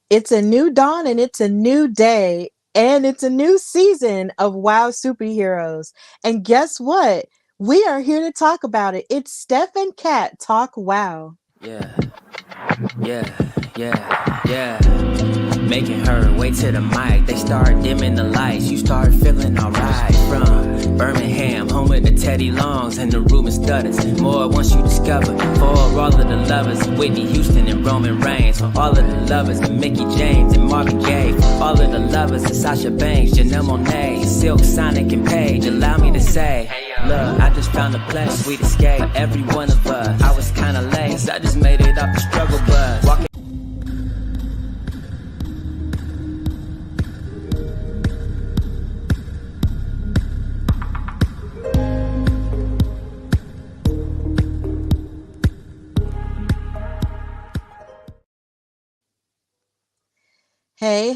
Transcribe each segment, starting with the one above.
It's a new dawn and it's a new day and it's a new season of WoW superheroes. And guess what? We are here to talk about it. It's Steph and Kat Talk WoW. Yeah, yeah. Making her way to the mic. They start dimming the lights. You start feeling alright. From Birmingham, home of the Teddy Longs and the Ruben Studders. More once you discover. For all of the lovers, Whitney Houston and Roman Reigns. For all of the lovers, and Mickey James and Marvin Gaye. For all of the lovers, and Sasha Banks, Janelle Monáe, Silk, Sonic, and Paige. Allow me to say, look, I just found a place, sweet escape for every one of us. I was kinda late, cause I just made it off the struggle bus. Walking. Hey,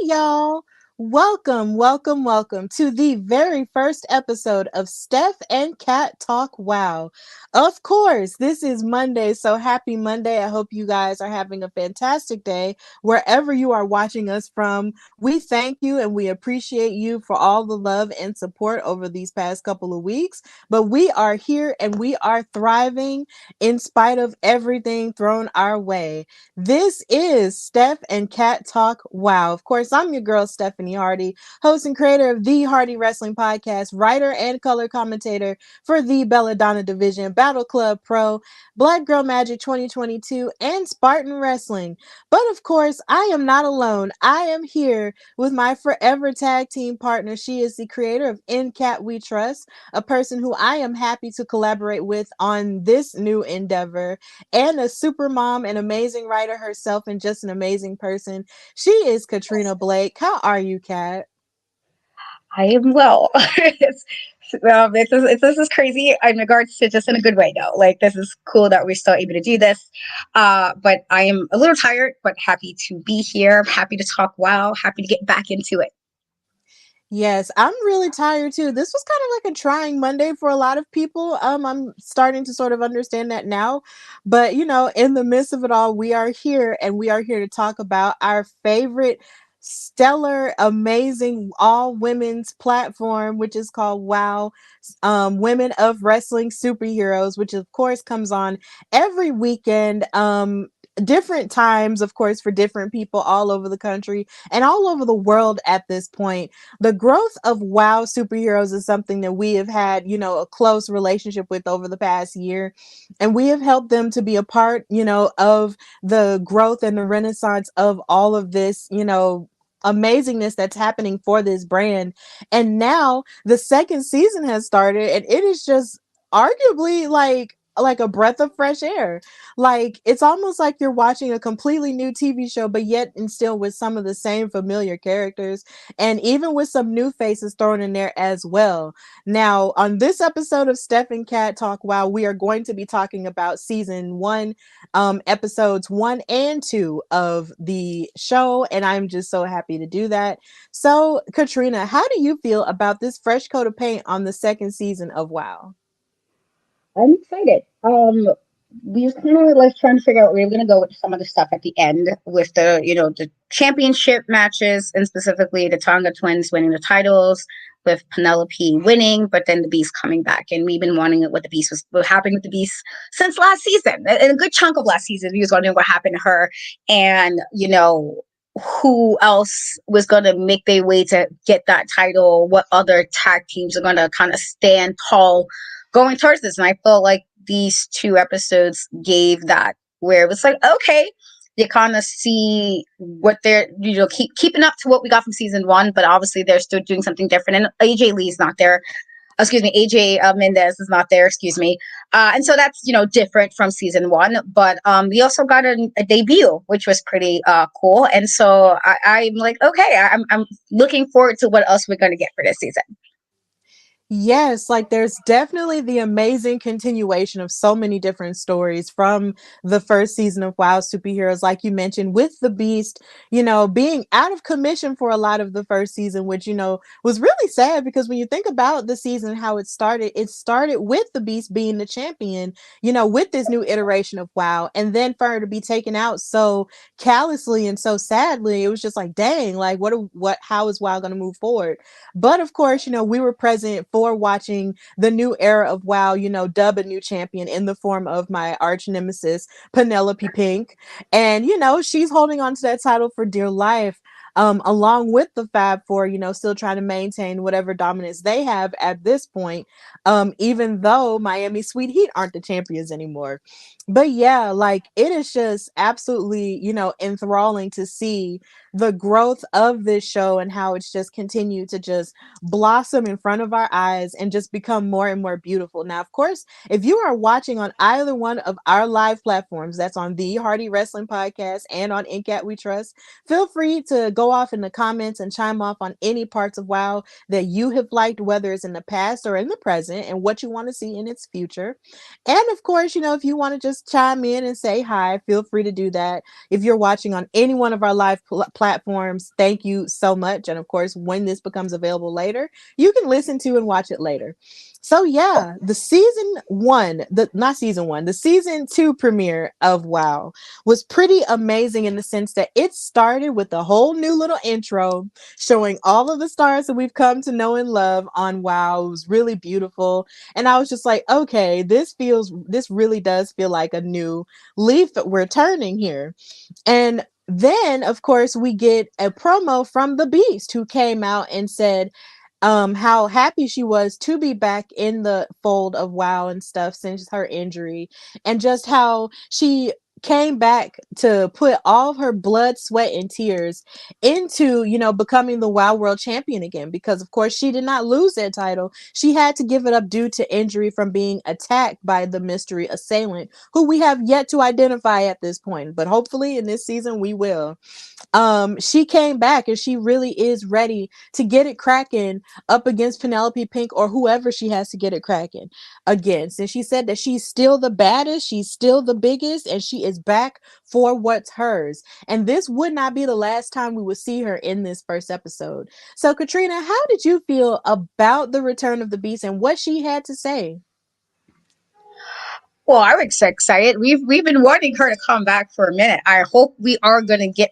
y'all. Welcome to the very first episode of Steph and Kat Talk WoW. Of course, this is Monday, so happy Monday. I hope you guys are having a fantastic day wherever you are watching us from. We thank you and we appreciate you for all the love and support over these past couple of weeks. But we are here and we are thriving in spite of everything thrown our way. This is Steph and Kat Talk WoW. Of course, I'm your girl, Stephanie Hardy, host and creator of the Hardy Wrestling Podcast, writer and color commentator for the Belladonna Division, Battle Club Pro, Black Girl Magic 2022, and Spartan Wrestling. But of course, I am not alone. I am here with my forever tag team partner. She is the creator of In Cat We Trust, a person who I am happy to collaborate with on this new endeavor, and a super mom, an amazing writer herself, and just an amazing person. She is Katrina Blake. How are you, Kat? I am well. This is crazy in regards to just in a good way, though. Like, this is cool that we're still able to do this. But I am a little tired, but happy to be here. Happy to talk WoW. Happy to get back into it. Yes, I'm really tired too. This was kind of like a trying Monday for a lot of people. I'm starting to sort of understand that now. But in the midst of it all, we are here and we are here to talk about our favorite stellar, amazing all women's platform, which is called WoW, Women of Wrestling Superheroes, which of course comes on every weekend. Different times, of course, for different people all over the country and all over the world at this point. The growth of WoW superheroes is something that we have had, a close relationship with over the past year. And we have helped them to be a part, of the growth and the renaissance of all of this, amazingness that's happening for this brand. And now the second season has started and it is just arguably like a breath of fresh air. Like, it's almost like you're watching a completely new TV show, but yet and still with some of the same familiar characters and even with some new faces thrown in there as well. Now, on this episode of Steph and Kat Talk WoW, we are going to be talking about season one, episodes 1 and 2 of the show, and I'm just so happy to do that. So, Katrina, how do you feel about this fresh coat of paint on the second season of WoW? I'm excited. We was kind of like trying to figure out where we were going to go with some of the stuff at the end with the championship matches, and specifically the Tonga Twins winning the titles, with Penelope winning, but then the Beast coming back. And we've been wondering what the Beast was what happened with the Beast since last season. And a good chunk of last season, we was wondering what happened to her, and who else was going to make their way to get that title, what other tag teams are going to kind of stand tall going towards this. And I felt like these two episodes gave that, where it was like, okay, you kind of see what they're, keeping up to what we got from season one, but obviously they're still doing something different. And AJ Lee's not there. Excuse me, AJ Mendez is not there. Excuse me. And so that's, different from season one. But we also got a debut, which was pretty cool. And so I'm like, okay, I'm looking forward to what else we're going to get for this season. Yes, like there's definitely the amazing continuation of so many different stories from the first season of WoW Superheroes, like you mentioned, with the Beast, being out of commission for a lot of the first season, which, was really sad because when you think about the season, how it started with the Beast being the champion, with this new iteration of WoW. And then for her to be taken out so callously and so sadly, it was just like, dang, like how is WoW going to move forward? But of course, we were present for watching the new era of WoW, dub a new champion in the form of my arch nemesis, Penelope Pink. And, she's holding on to that title for dear life. Along with the Fab Four, still trying to maintain whatever dominance they have at this point, even though Miami Sweet Heat aren't the champions anymore. But yeah, like it is just absolutely, enthralling to see the growth of this show and how it's just continued to just blossom in front of our eyes and just become more and more beautiful. Now, of course, if you are watching on either one of our live platforms, that's on the Hardy Wrestling Podcast and on Incat We Trust, feel free to go off in the comments and chime off on any parts of WoW that you have liked, whether it's in the past or in the present, and what you want to see in its future. And of course, if you want to just chime in and say hi, feel free to do that. If you're watching on any one of our live platforms, thank you so much. And of course, when this becomes available later, you can listen to and watch it later. So yeah, the season two premiere of WoW was pretty amazing in the sense that it started with a whole new little intro showing all of the stars that we've come to know and love on WoW. It was really beautiful. And I was just like, okay, this really does feel like a new leaf that we're turning here. And then, of course, we get a promo from the Beast who came out and said how happy she was to be back in the fold of WoW and stuff since her injury, and just how she came back to put all of her blood, sweat, and tears into, becoming the WoW World Champion again. Because of course she did not lose that title. She had to give it up due to injury from being attacked by the mystery assailant, who we have yet to identify at this point. But hopefully in this season we will. She came back and she really is ready to get it cracking up against Penelope Pink or whoever she has to get it cracking against. And she said that she's still the baddest, she's still the biggest, and she is back for what's hers. And this would not be the last time we would see her in this first episode. So, Katrina, how did you feel about the return of the Beast and what she had to say? Well, I was so excited. We've been wanting her to come back for a minute. I hope we are gonna get,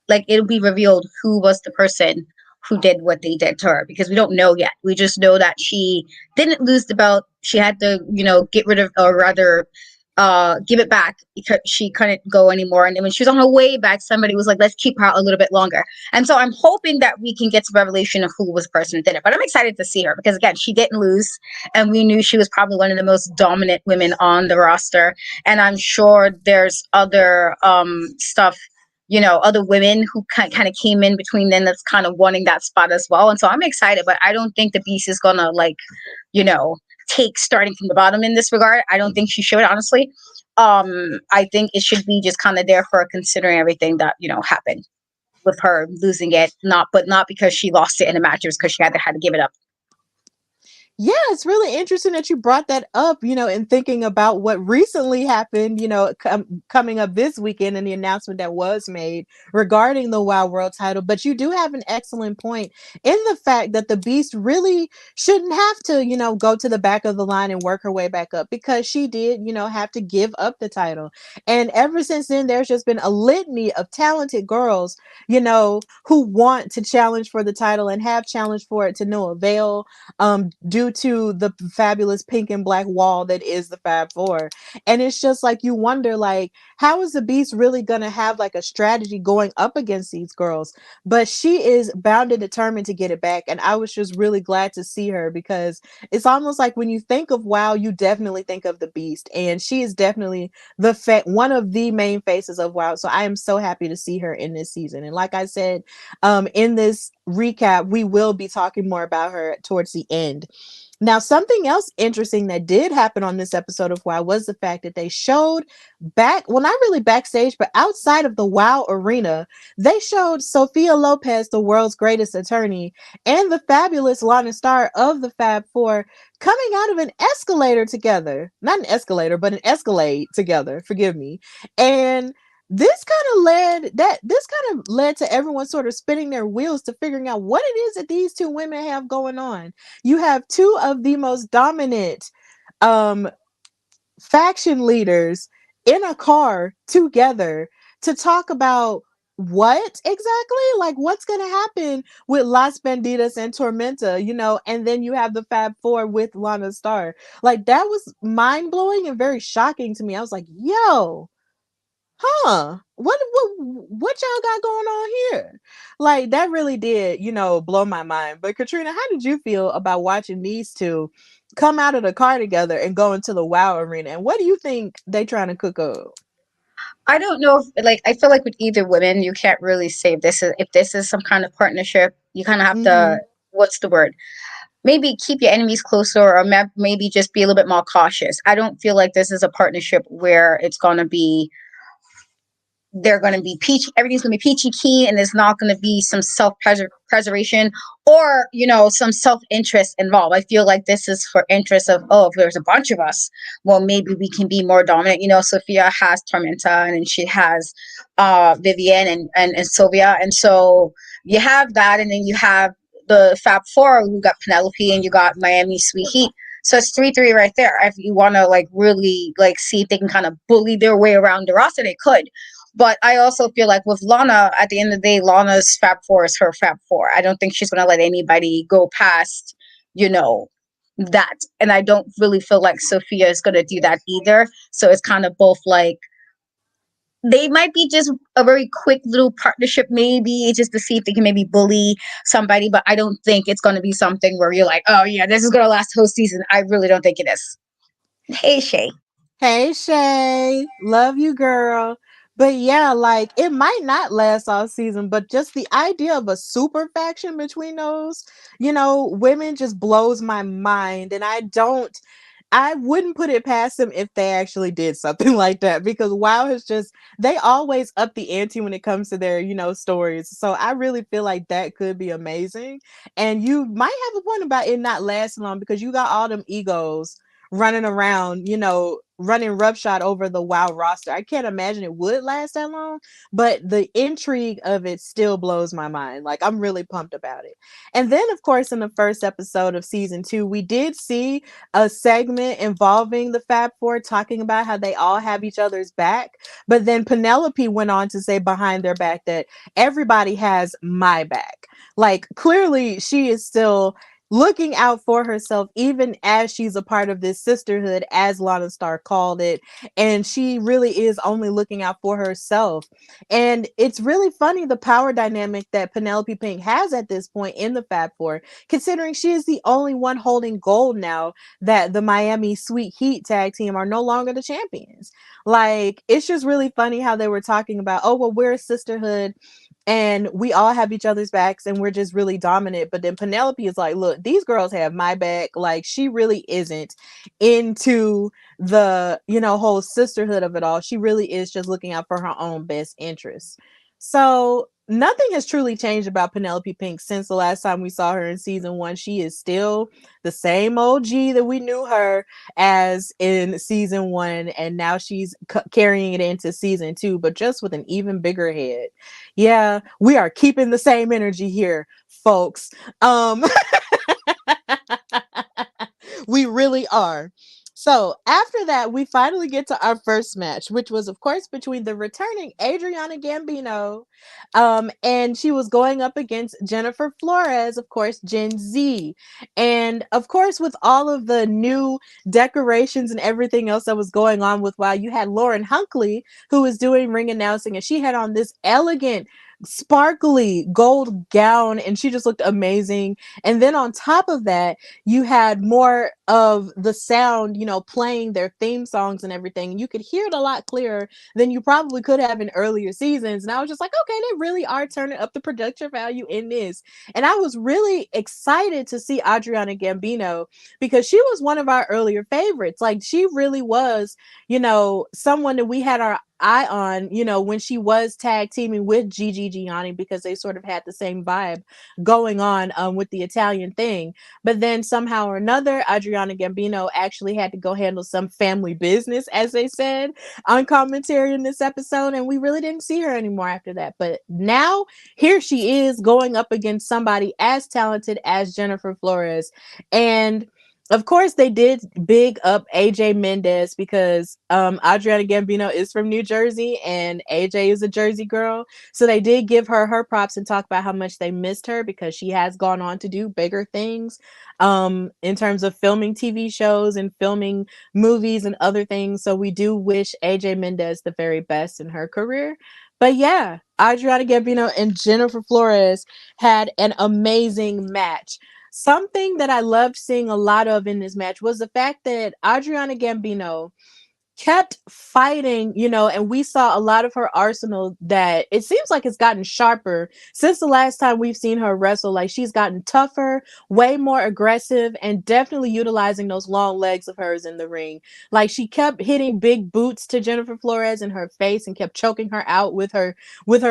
like, it'll be revealed who was the person who did what they did to her, because we don't know yet. We just know that she didn't lose the belt. She had to, get rid of, or rather, give it back because she couldn't go anymore. And then when she was on her way back, somebody was like, let's keep her out a little bit longer. And so I'm hoping that we can get some revelation of who was the person who did it. But I'm excited to see her because, again, she didn't lose. And we knew she was probably one of the most dominant women on the roster. And I'm sure there's other stuff, other women who kind of came in between then that's kind of wanting that spot as well. And so I'm excited, but I don't think the Beast is going to, like, you know, take starting from the bottom in this regard. I don't think she should, honestly. I think it should be just kind of there for her, considering everything that, happened with her losing it, not because she lost it in a match, it was because she had to give it up. Yeah, it's really interesting that you brought that up, in thinking about what recently happened, coming up this weekend and the announcement that was made regarding the WoW World title. But you do have an excellent point in the fact that the Beast really shouldn't have to, go to the back of the line and work her way back up, because she did, have to give up the title. And ever since then, there's just been a litany of talented girls, who want to challenge for the title and have challenged for it to no avail, due to the fabulous pink and black wall that is the Fab Four. And it's just like you wonder, like, how is the Beast really gonna have like a strategy going up against these girls? But she is bound and determined to get it back. And I was just really glad to see her, because it's almost like when you think of WoW, you definitely think of the Beast. And she is definitely one of the main faces of WoW. So I am so happy to see her in this season. And like I said, in this recap, we will be talking more about her towards the end. Now, something else interesting that did happen on this episode of WoW was the fact that they showed well, not really backstage, but outside of the WoW arena, they showed Sophia Lopez, the world's greatest attorney, and the fabulous Lana Star of the Fab Four coming out of an escalator together. Not an escalator, but an escalade together, forgive me. And this kind of led to everyone sort of spinning their wheels to figuring out what it is that these two women have going on. You have two of the most dominant um faction leaders in a car together to talk about what exactly, like what's going to happen with Las Bandidas and Tormenta, and then you have the Fab Four with Lana Star. Like, that was mind-blowing and very shocking to me. I was like, yo, what y'all got going on here? Like, that really did, blow my mind. But Katrina, how did you feel about watching these two come out of the car together and go into the WoW arena? And what do you think they trying to cook up? I don't know if, like, I feel like with either women, you can't really say if this is some kind of partnership. You kind of have to, Mm-hmm. what's the word? Maybe keep your enemies closer, or maybe just be a little bit more cautious. I don't feel like this is a partnership where it's going to be they're going to be peachy, everything's going to be peachy keen, and there's not going to be some self-preservation or some self-interest involved. I feel like this is for interest of, oh, if there's a bunch of us, well, maybe we can be more dominant. Sophia has Tormenta, and then she has Vivian and Sylvia, and so you have that, and then you have the Fab Four, who got Penelope, and you got Miami Sweet Heat. So it's 3-3 right there. If you want to like really like see if they can kind of bully their way around the roster, they could. But I also feel like with Lana, at the end of the day, Lana's Fab Four is her Fab Four. I don't think she's going to let anybody go past, that. And I don't really feel like Sophia is going to do that either. So it's kind of both like they might be just a very quick little partnership, maybe just to see if they can maybe bully somebody. But I don't think it's going to be something where you're like, oh, yeah, this is going to last the whole season. I really don't think it is. Hey, Shay. Hey Shay, love you, girl. But yeah, like, it might not last all season, but just the idea of a super faction between those, women just blows my mind. And I wouldn't put it past them if they actually did something like that, because WoW has they always up the ante when it comes to their, stories. So I really feel like that could be amazing. And you might have a point about it not lasting long because you got all them egos running around, running roughshod over the WoW roster. I can't imagine it would last that long, but the intrigue of it still blows my mind. Like, I'm really pumped about it. And then, of course, in the first episode of season 2, we did see a segment involving the Fab Four talking about how they all have each other's back. But then Penelope went on to say behind their back that everybody has my back. Like, clearly, she is still looking out for herself, even as she's a part of this sisterhood, as Lana Star called it. And she really is only looking out for herself. And it's really funny the power dynamic that Penelope Pink has at this point in the Fab Four, considering she is the only one holding gold now that the Miami Sweet Heat tag team are no longer the champions. Like, it's just really funny how they were talking about, oh, well, we're a sisterhood and we all have each other's backs and we're just really dominant. But then Penelope is like, look, these girls have my back. Like, she really isn't into the, whole sisterhood of it all. She really is just looking out for her own best interests. So nothing has truly changed about Penelope Pink since the last time we saw her in season 1. She is still the same OG that we knew her as in season 1, and now she's carrying it into season 2, but just with an even bigger head. Yeah, we are keeping the same energy here, folks. Um we really are. So after that, we finally get to our first match, which was, of course, between the returning Adriana Gambino, and she was going up against Jennifer Flores, of course, Gen Z. And of course, with all of the new decorations and everything else that was going on with WoW, you had Lauren Hunkley, who was doing ring announcing, and she had on this elegant sparkly gold gown, and she just looked amazing. And then on top of that, you had more of the sound, playing their theme songs and everything. You could hear it a lot clearer than you probably could have in earlier seasons. And I was just like, okay, they really are turning up the production value in this. And I was really excited to see Adriana Gambino because she was one of our earlier favorites. Like, she really was, someone that we had our eye on, when she was tag teaming with Gigi Gianni, because they sort of had the same vibe going on with the Italian thing. But then somehow or another, Adriana Gambino actually had to go handle some family business, as they said on commentary in this episode, and we really didn't see her anymore after that. But now here she is going up against somebody as talented as Jennifer Flores. And of course, they did big up AJ Mendez because Adriana Gambino is from New Jersey and AJ is a Jersey girl. So they did give her props and talk about how much they missed her because she has gone on to do bigger things in terms of filming TV shows and filming movies and other things. So we do wish AJ Mendez the very best in her career. But yeah, Adriana Gambino and Jennifer Flores had an amazing match. Something that I loved seeing a lot of in this match was the fact that Adriana Gambino kept fighting, and we saw a lot of her arsenal that it seems like it's gotten sharper since the last time we've seen her wrestle. Like, she's gotten tougher, way more aggressive, and definitely utilizing those long legs of hers in the ring. Like, she kept hitting big boots to Jennifer Flores in her face and kept choking her out with her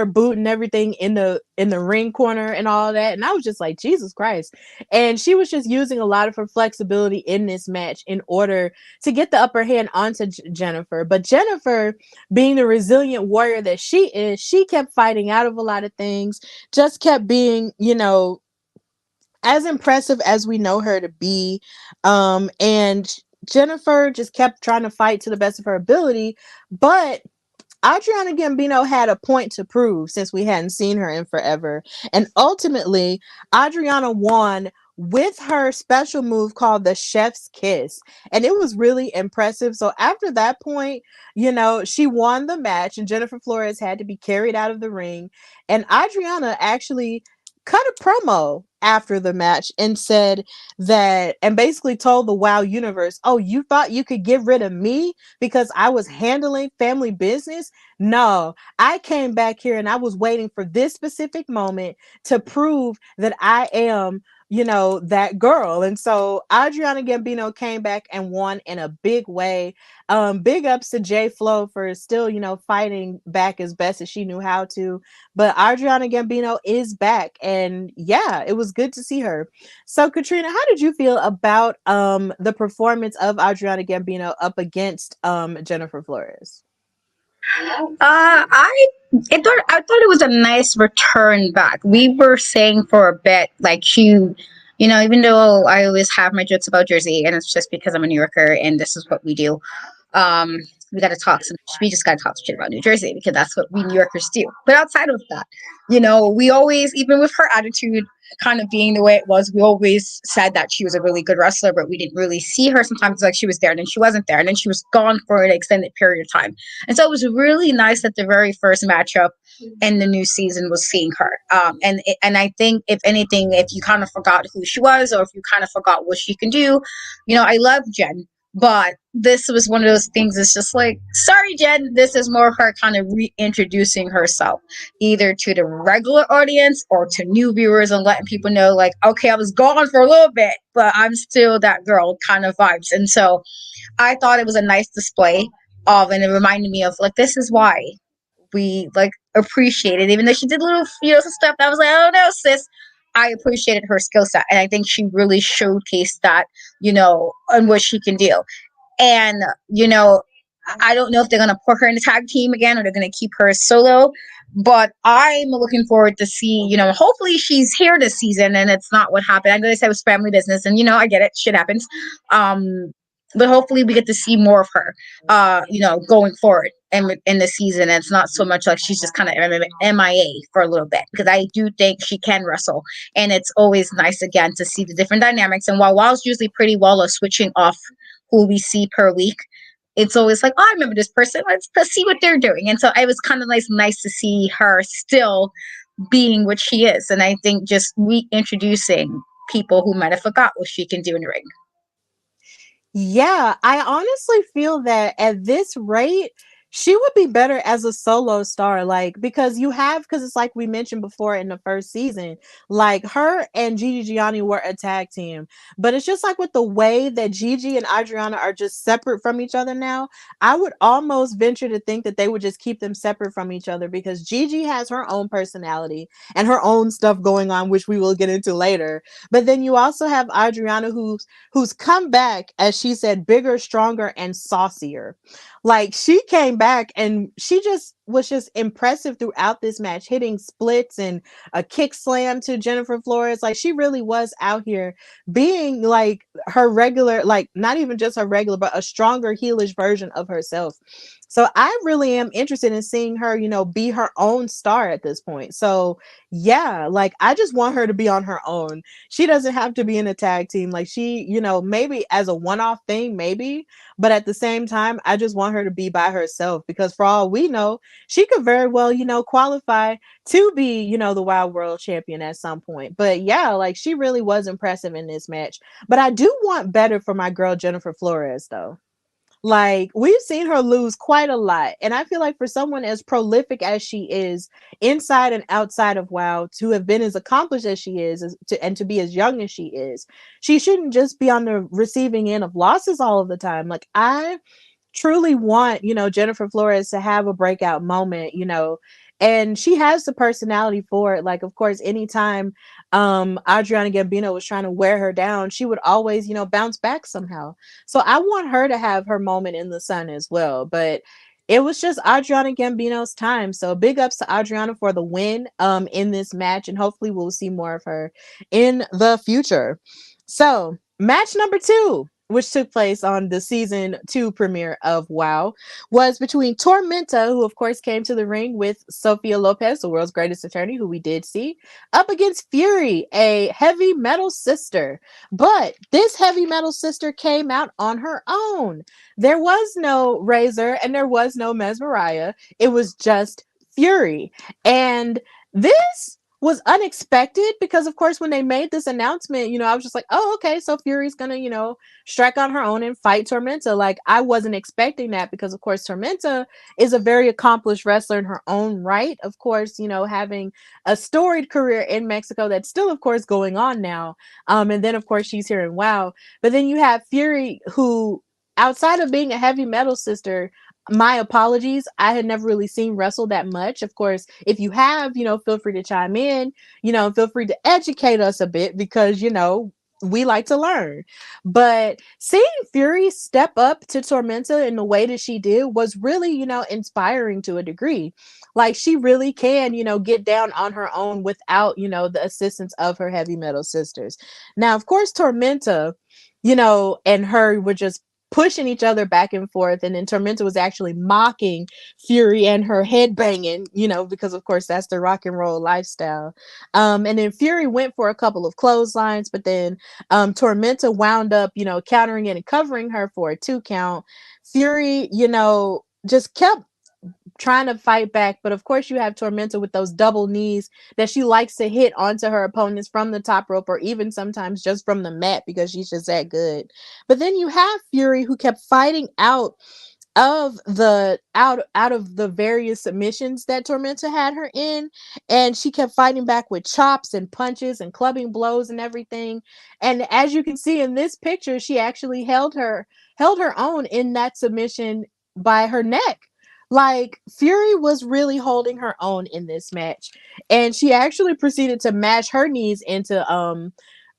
boot and everything in the ring corner and all that. And I was just like, Jesus Christ. And she was just using a lot of her flexibility in this match in order to get the upper hand onto Jennifer. But Jennifer, being the resilient warrior that she is, she kept fighting out of a lot of things, just kept being, as impressive as we know her to be. And Jennifer just kept trying to fight to the best of her ability. But Adriana Gambino had a point to prove since we hadn't seen her in forever. And ultimately, Adriana won with her special move called the Chef's Kiss. And it was really impressive. So after that point, she won the match and Jennifer Flores had to be carried out of the ring. And Adriana actually cut a promo after the match and said that, and basically told the WoW universe, oh, you thought you could get rid of me because I was handling family business? No, I came back here and I was waiting for this specific moment to prove that I am, that girl. And so Adriana Gambino came back and won in a big way. Big ups to J Flo for still, fighting back as best as she knew how to. But Adriana Gambino is back. And yeah, it was good to see her. So Katrina, how did you feel about the performance of Adriana Gambino up against Jennifer Flores? I thought it was a nice return back. We were saying for a bit, like, even though I always have my jokes about Jersey, and it's just because I'm a New Yorker and this is what we do. Um, we got to talk some. We just got to talk shit about New Jersey because that's what we New Yorkers do. But outside of that, we always, even with her attitude kind of being the way it was, we always said that she was a really good wrestler, but we didn't really see her. Sometimes like she was there and then she wasn't there, and then she was gone for an extended period of time. And so it was really nice that the very first matchup in the new season was seeing her. And I think, if anything, if you kind of forgot who she was or if you kind of forgot what she can do, I love Jen. But this was one of those things that's just like, sorry, Jen, this is more her kind of reintroducing herself, either to the regular audience or to new viewers, and letting people know, like, okay, I was gone for a little bit, but I'm still that girl kind of vibes. And so I thought it was a nice display of, and it reminded me of, like, this is why we, like, appreciate it. Even though she did little, some stuff that was like, oh no, sis. I appreciated her skill set, and I think she really showcased that, and what she can do. And, I don't know if they're going to put her in the tag team again or they're going to keep her solo, but I'm looking forward to see, hopefully she's here this season and it's not what happened. I know they said it was family business, and, I get it. Shit happens. But hopefully we get to see more of her, going forward in the season. And it's not so much like she's just kind of MIA for a little bit, because I do think she can wrestle. And it's always nice, again, to see the different dynamics. And while WoW's usually pretty well of switching off who we see per week, it's always like, oh, I remember this person. Let's see what they're doing. And so it was kind of nice to see her still being what she is. And I think just reintroducing people who might have forgot what she can do in the ring. Yeah, I honestly feel that at this rate, she would be better as a solo star, like because it's like we mentioned before in the first season, like her and Gigi Gianni were a tag team, but it's just like with the way that Gigi and Adriana are just separate from each other now, I would almost venture to think that they would just keep them separate from each other because Gigi has her own personality and her own stuff going on, which we will get into later. But then you also have Adriana who's come back, as she said, bigger, stronger, and saucier. Like she came back and she just was just impressive throughout this match, hitting splits and a kick slam to Jennifer Flores. Like she really was out here being like her regular, like not even just her regular, but a stronger heelish version of herself. So I really am interested in seeing her, be her own star at this point. So yeah, like I just want her to be on her own. She doesn't have to be in a tag team. Like she, maybe as a one-off thing, maybe, but at the same time, I just want her to be by herself because for all we know, she could very well, qualify to be, the Wild World Champion at some point. But yeah, like she really was impressive in this match. But I do want better for my girl Jennifer Flores though. Like we've seen her lose quite a lot. And I feel like for someone as prolific as she is inside and outside of WoW, to have been as accomplished as she is and to be as young as she shouldn't just be on the receiving end of losses all of the time. Like I truly want, Jennifer Flores to have a breakout moment, and she has the personality for it. Like, of course, anytime Adriana Gambino was trying to wear her down, she would always, bounce back somehow. So I want her to have her moment in the sun as well. But it was just Adriana Gambino's time. So big ups to Adriana for the win in this match, and hopefully we'll see more of her in the future. So match number 2, which took place on the season 2 premiere of WoW, was between Tormenta, who of course came to the ring with Sophia Lopez, the world's greatest attorney, who we did see, up against Fury, a heavy metal sister. But this heavy metal sister came out on her own. There was no Razor and there was no Mesmeriah. It was just Fury. And this was unexpected because of course when they made this announcement, I was just like, oh, okay, so Fury's gonna, strike on her own and fight Tormenta. Like I wasn't expecting that because of course Tormenta is a very accomplished wrestler in her own right, of course, having a storied career in Mexico that's still of course going on now, and then of course she's here in WoW. But then you have Fury, who outside of being a heavy metal sister, my apologies, I had never really seen wrestle that much. Of course, if you have, feel free to chime in, feel free to educate us a bit because, we like to learn. But seeing Fury step up to Tormenta in the way that she did was really, inspiring to a degree. Like she really can, get down on her own without, the assistance of her heavy metal sisters. Now, of course, Tormenta, and her were just pushing each other back and forth, and then Tormenta was actually mocking Fury and her head banging, because of course that's the rock and roll lifestyle. And then Fury went for a couple of clotheslines, but then Tormenta wound up, countering it and covering her for a 2 count. Fury, just kept trying to fight back, but of course you have Tormenta with those double knees that she likes to hit onto her opponents from the top rope or even sometimes just from the mat because she's just that good. But then you have Fury, who kept fighting out of the various submissions that Tormenta had her in, and she kept fighting back with chops and punches and clubbing blows and everything. And as you can see in this picture, she actually held her own in that submission by her neck. Like Fury was really holding her own in this match, and she actually proceeded to mash her knees into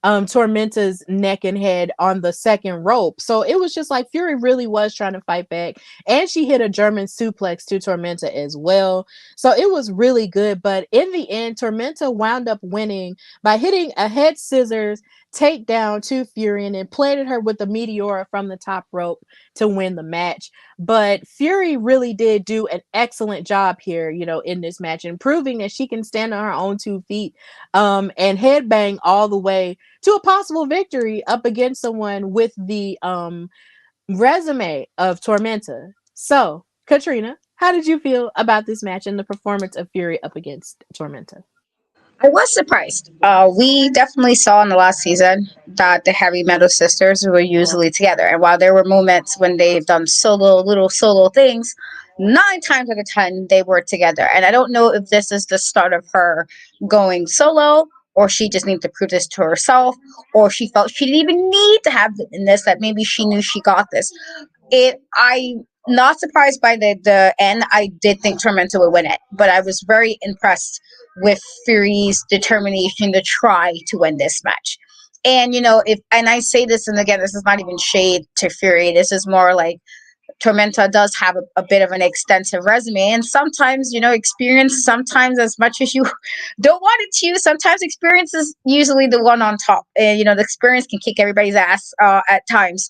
Tormenta's neck and head on the second rope. So it was just like Fury really was trying to fight back, and she hit a German suplex to Tormenta as well. So it was really good, but in the end, Tormenta wound up winning by hitting a head scissors takedown to Fury and then planted her with a Meteora from the top rope to win the match. But Fury really did do an excellent job here, in this match, and proving that she can stand on her own 2 feet and headbang all the way to a possible victory up against someone with the resume of Tormenta. So, Katrina, how did you feel about this match and the performance of Fury up against Tormenta? I was surprised. We definitely saw in the last season that the Heavy Metal Sisters were usually together. And while there were moments when they've done little solo things, 9 times out of 10, they were together. And I don't know if this is the start of her going solo, or she just needs to prove this to herself, or she felt she didn't even need to have it in this, that maybe she knew she got this. I not surprised by the end. I did think Tormenta would win it, but I was very impressed with Fury's determination to try to win this match. And if and I say this, and again, this is not even shade to Fury. This is more like Tormenta does have a bit of an extensive resume, and sometimes experience. Sometimes, as much as you don't want it to, sometimes experience is usually the one on top. And the experience can kick everybody's ass at times.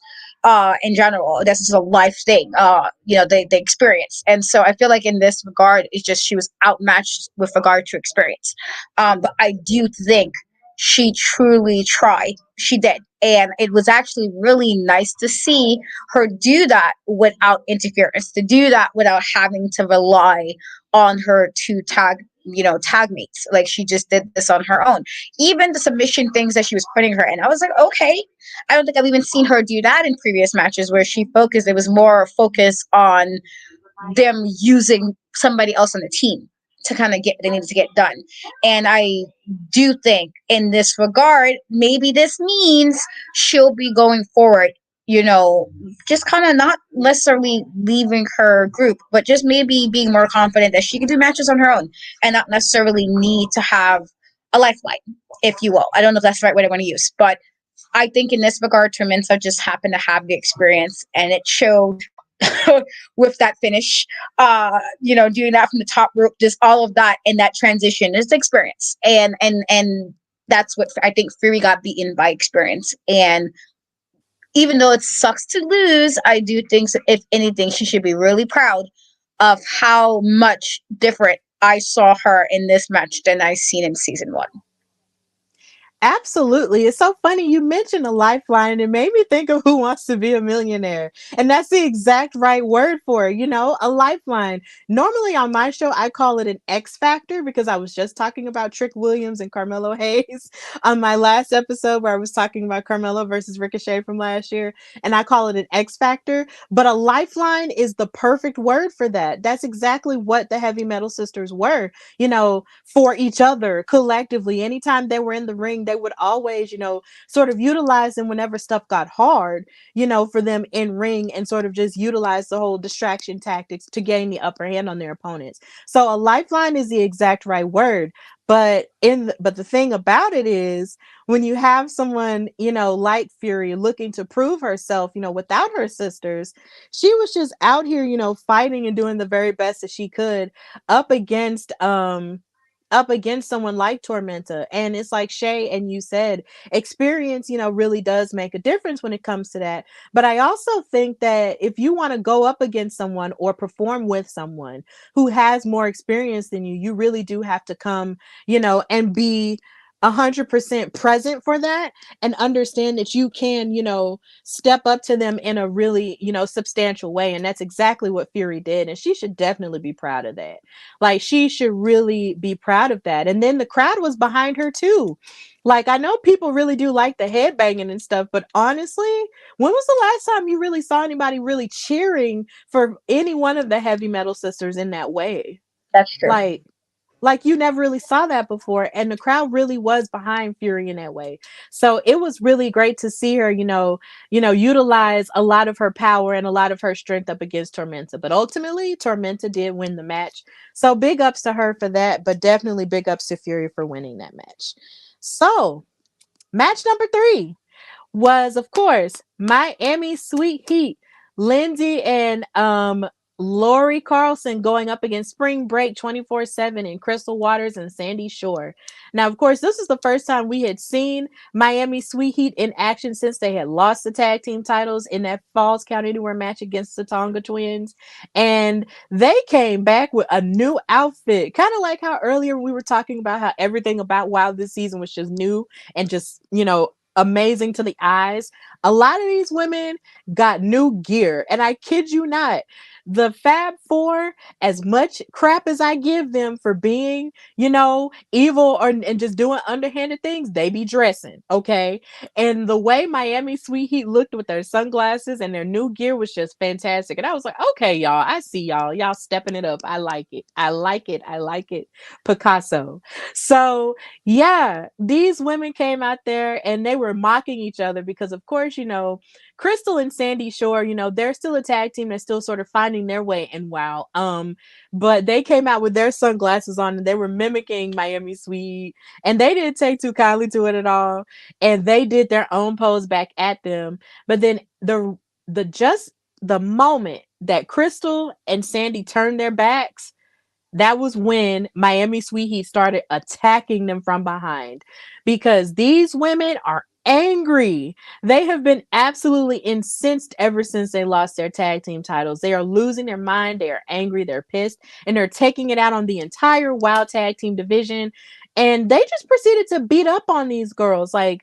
In general, this is a life thing. The experience, and so I feel like in this regard, it's just she was outmatched with regard to experience. But I do think she truly tried. She did. And it was actually really nice to see her do that without interference, to do that without having to rely on her two tag mates. Like, she just did this on her own. Even the submission things that she was putting her in, I was like, okay. I don't think I've even seen her do that in previous matches where she focused. It was more focus on them using somebody else on the team to kind of get what they needed to get done. And I do think in this regard, maybe this means she'll be going forward, just kind of not necessarily leaving her group, but just maybe being more confident that she can do matches on her own and not necessarily need to have a lifeline, if you will. I don't know if that's the right word I want to use, but I think in this regard, Tremensa just happened to have the experience, and it showed with that finish. Doing that from the top rope, just all of that and that transition is experience, and that's what I think Fury got beaten by experience. And even though it sucks to lose, I do think if anything, she should be really proud of how much different I saw her in this match than I seen in season one. Absolutely. It's so funny. You mentioned a lifeline and it made me think of Who Wants to Be a Millionaire. And that's the exact right word for it, a lifeline. Normally on my show, I call it an X factor because I was just talking about Trick Williams and Carmelo Hayes on my last episode where I was talking about Carmelo versus Ricochet from last year. And I call it an X factor. But a lifeline is the perfect word for that. That's exactly what the Heavy Metal Sisters were, for each other collectively. Anytime they were in the ring, they would always, sort of utilize them whenever stuff got hard, for them in ring and sort of just utilize the whole distraction tactics to gain the upper hand on their opponents. So a lifeline is the exact right word. But the thing about it is when you have someone, like Fury looking to prove herself, without her sisters, she was just out here, fighting and doing the very best that she could up against someone like Tormenta. And it's like Shay and you said, experience, really does make a difference when it comes to that. But I also think that if you want to go up against someone or perform with someone who has more experience than you, you really do have to come, and be 100% present for that and understand that you can, step up to them in a really, substantial way. And that's exactly what Fury did. And she should definitely be proud of that. Like, she should really be proud of that. And then the crowd was behind her too. Like, I know people really do like the headbanging and stuff, but honestly, when was the last time you really saw anybody really cheering for any one of the Heavy Metal Sisters in that way? That's true. Like you never really saw that before, and the crowd really was behind Fury in that way. So it was really great to see her, utilize a lot of her power and a lot of her strength up against Tormenta. But ultimately, Tormenta did win the match. So big ups to her for that, but definitely big ups to Fury for winning that match. So, match number 3 was, of course, Miami Sweet Heat. Lindsay and Lori Carlson going up against Spring Break 24/7 and Crystal Waters and Sandy Shore. Now, of course, this is the first time we had seen Miami Sweet Heat in action since they had lost the tag team titles in that Falls Count Anywhere match against the Tonga Twins. And they came back with a new outfit, kind of like how earlier we were talking about how everything about WoW this season was just new and just, amazing to the eyes. A lot of these women got new gear, and I kid you not, the Fab Four, as much crap as I give them for being, evil and just doing underhanded things, they be dressing, okay? And the way Miami Sweet Heat looked with their sunglasses and their new gear was just fantastic. And I was like, okay, y'all, I see y'all. Y'all stepping it up. I like it. I like it. I like it. Picasso. So, yeah, these women came out there and they were mocking each other because, of course, Crystal and Sandy Shore, they're still a tag team that's still sort of finding their way in WoW. But they came out with their sunglasses on and they were mimicking Miami Sweet, and they didn't take too kindly to it at all. And they did their own pose back at them. But then the moment that Crystal and Sandy turned their backs, that was when Miami Sweet Heat started attacking them from behind, because these women are angry. They have been absolutely incensed ever since they lost their tag team titles. They are losing their mind. They are angry. They're pissed, and they're taking it out on the entire WoW tag team division. And they just proceeded to beat up on these girls. Like,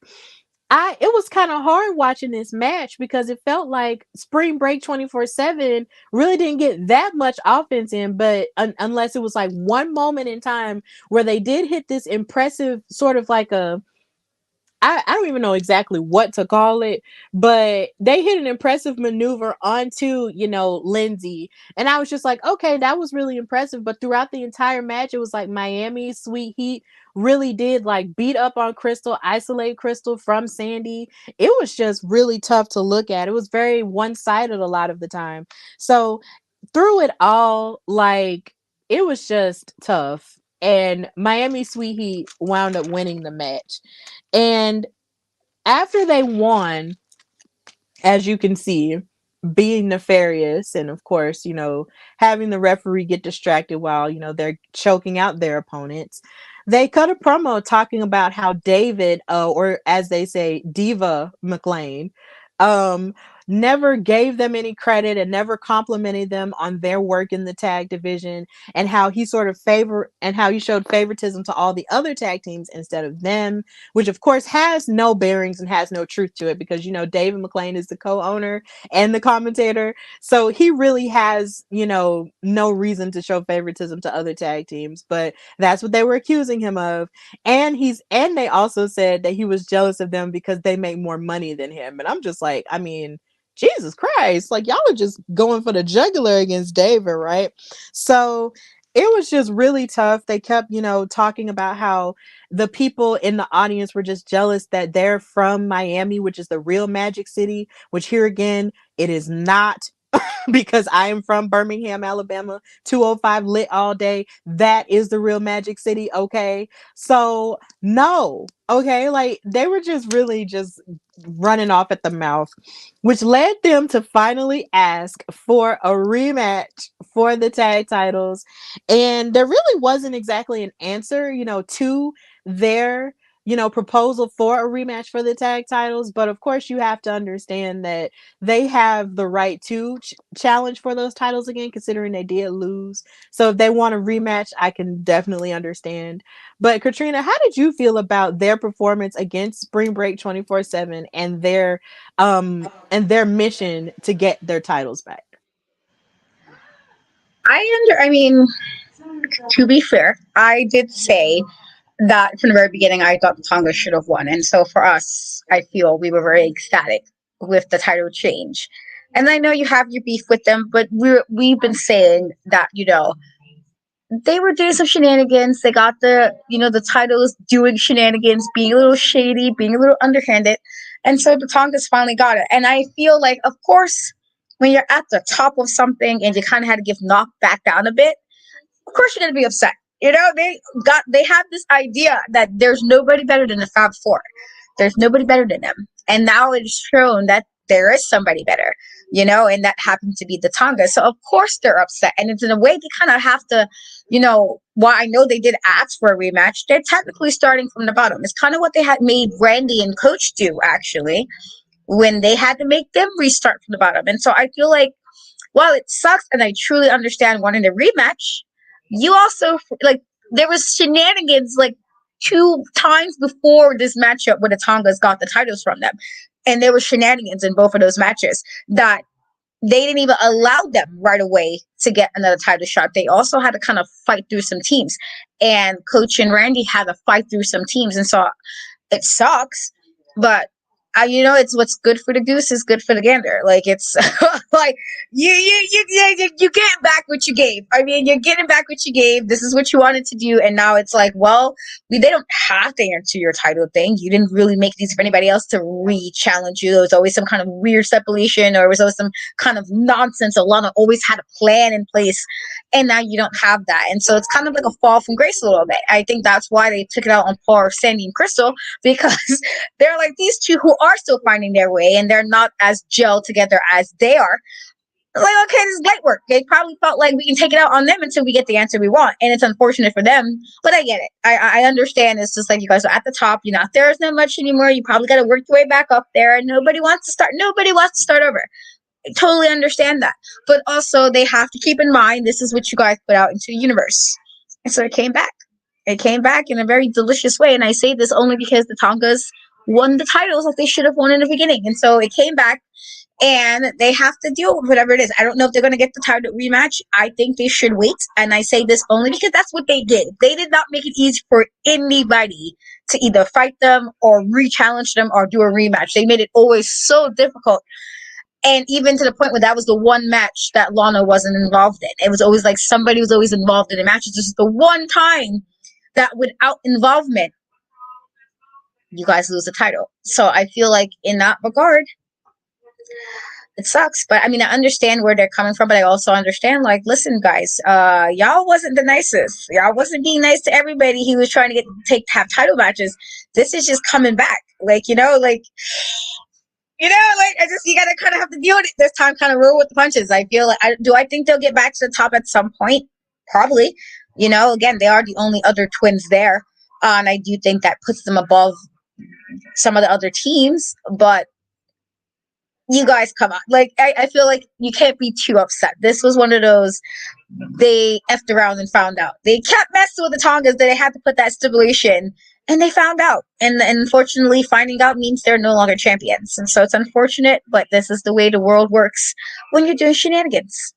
it was kind of hard watching this match because it felt like Spring Break 24/7 really didn't get that much offense in, but unless it was like one moment in time where they did hit this impressive sort of like I don't even know exactly what to call it, but they hit an impressive maneuver onto, Lindsay. And I was just like, okay, that was really impressive. But throughout the entire match, it was like Miami Sweet Heat really did like beat up on Crystal, isolate Crystal from Sandy. It was just really tough to look at. It was very one-sided a lot of the time. So through it all, like, it was just tough. And Miami Sweet Heat wound up winning the match. And after they won, as you can see, being nefarious, and of course, having the referee get distracted while, they're choking out their opponents, they cut a promo talking about how David, or as they say, Diva McLean, um, never gave them any credit and never complimented them on their work in the tag division, and how he showed favoritism to all the other tag teams instead of them, which of course has no bearings and has no truth to it, because David McLean is the co-owner and the commentator, so he really has no reason to show favoritism to other tag teams. But that's what they were accusing him of. And they also said that he was jealous of them because they make more money than him. And I'm just like, I mean, Jesus Christ, like, y'all are just going for the jugular against David, right? So it was just really tough. They kept, talking about how the people in the audience were just jealous that they're from Miami, which is the real Magic City, which here again, it is not. Because I am from Birmingham, Alabama, 205 lit all day. That is the real Magic City, okay? So, no, okay? Like, they were just really just running off at the mouth, which led them to finally ask for a rematch for the tag titles. And there really wasn't exactly an answer, to their proposal for a rematch for the tag titles. But of course, you have to understand that they have the right to challenge for those titles again, considering they did lose. So if they want a rematch, I can definitely understand. But Katrina, how did you feel about their performance against Spring Break 24/7 and their mission to get their titles back? I mean, to be fair, I did say that from the very beginning, I thought the Tonga should have won. And so for us, I feel we were very ecstatic with the title change. And I know you have your beef with them, but we've been saying that, they were doing some shenanigans. They got the titles doing shenanigans, being a little shady, being a little underhanded. And so the Tongas finally got it. And I feel like, of course, when you're at the top of something and you kind of had to give knocked back down a bit, of course you're gonna be upset. They have this idea that there's nobody better than the Fab Four. There's nobody better than them. And now it's shown that there is somebody better, and that happened to be the Tonga. So of course they're upset. And it's in a way they kind of have to, while I know they did ask for a rematch, they're technically starting from the bottom. It's kind of what they had made Randy and Coach do, actually, when they had to make them restart from the bottom. And so I feel like, while it sucks and I truly understand wanting a rematch, you also, like, there was shenanigans, like, two times before this matchup where the Tongas got the titles from them. And there were shenanigans in both of those matches that they didn't even allow them right away to get another title shot. They also had to kind of fight through some teams. And Coach and Randy had to fight through some teams. And so it sucks, but it's what's good for the goose is good for the gander. Like it's like you get back what you gave. I mean, you're getting back what you gave. This is what you wanted to do, and now it's like, well, they don't have to answer your title thing. You didn't really make these for anybody else to re-challenge you. There was always some kind of weird stipulation, or it was always some kind of nonsense. Alana always had a plan in place, and now you don't have that, and so it's kind of like a fall from grace a little bit. I think that's why they took it out on poor Sandy and Crystal, because they're like these two who are still finding their way and they're not as gelled together as they are. Like, okay, this is light work. They probably felt like we can take it out on them until we get the answer we want. And it's unfortunate for them, but I get it. I understand. It's just like you guys are at the top. You're not there as not much anymore. You probably got to work your way back up there. And nobody wants to start over. I totally understand that. But also, they have to keep in mind this is what you guys put out into the universe. And so it came back. It came back in a very delicious way. And I say this only because the Tongas won the titles like they should have won in the beginning. And so it came back and they have to deal with whatever it is. I don't know if they're going to get the title rematch. I think they should wait. And I say this only because that's what they did. They did not make it easy for anybody to either fight them or re-challenge them or do a rematch. They made it always so difficult. And even to the point where that was the one match that Lana wasn't involved in. It was always like somebody was always involved in the matches. This is the one time that without involvement, you guys lose the title. So I feel like in that regard, it sucks. But I mean, I understand where they're coming from, but I also understand, like, listen, guys, y'all wasn't the nicest. Y'all wasn't being nice to everybody who was trying to have title matches. This is just coming back. Like, I just, you gotta kind of have to deal with it this time, kind of roll with the punches. I feel like, I think they'll get back to the top at some point? Probably. Again, they are the only other twins there. And I do think that puts them above some of the other teams, but you guys come on. Like, I feel like you can't be too upset. This was one of those, they effed around and found out. They kept messing with the Tongas that they had to put that stipulation, and they found out. And unfortunately, finding out means they're no longer champions. And so it's unfortunate, but this is the way the world works when you're doing shenanigans.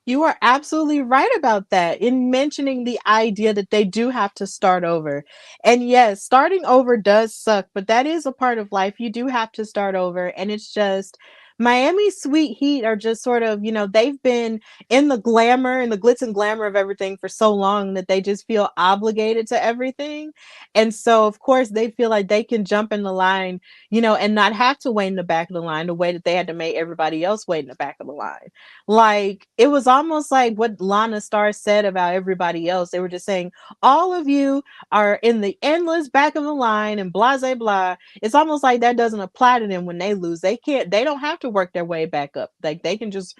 You are absolutely right about that in mentioning the idea that they do have to start over. And yes, starting over does suck, but that is a part of life. You do have to start over. And it's just Miami Sweet Heat are just sort of, they've been in the glamour and the glitz and glamour of everything for so long that they just feel obligated to everything. And so, of course, they feel like they can jump in the line, and not have to wait in the back of the line the way that they had to make everybody else wait in the back of the line. Like, it was almost like what Lana Star said about everybody else. They were just saying, all of you are in the endless back of the line and blah, blah, blah. It's almost like that doesn't apply to them when they lose. They don't have to work their way back up. Like, they can just,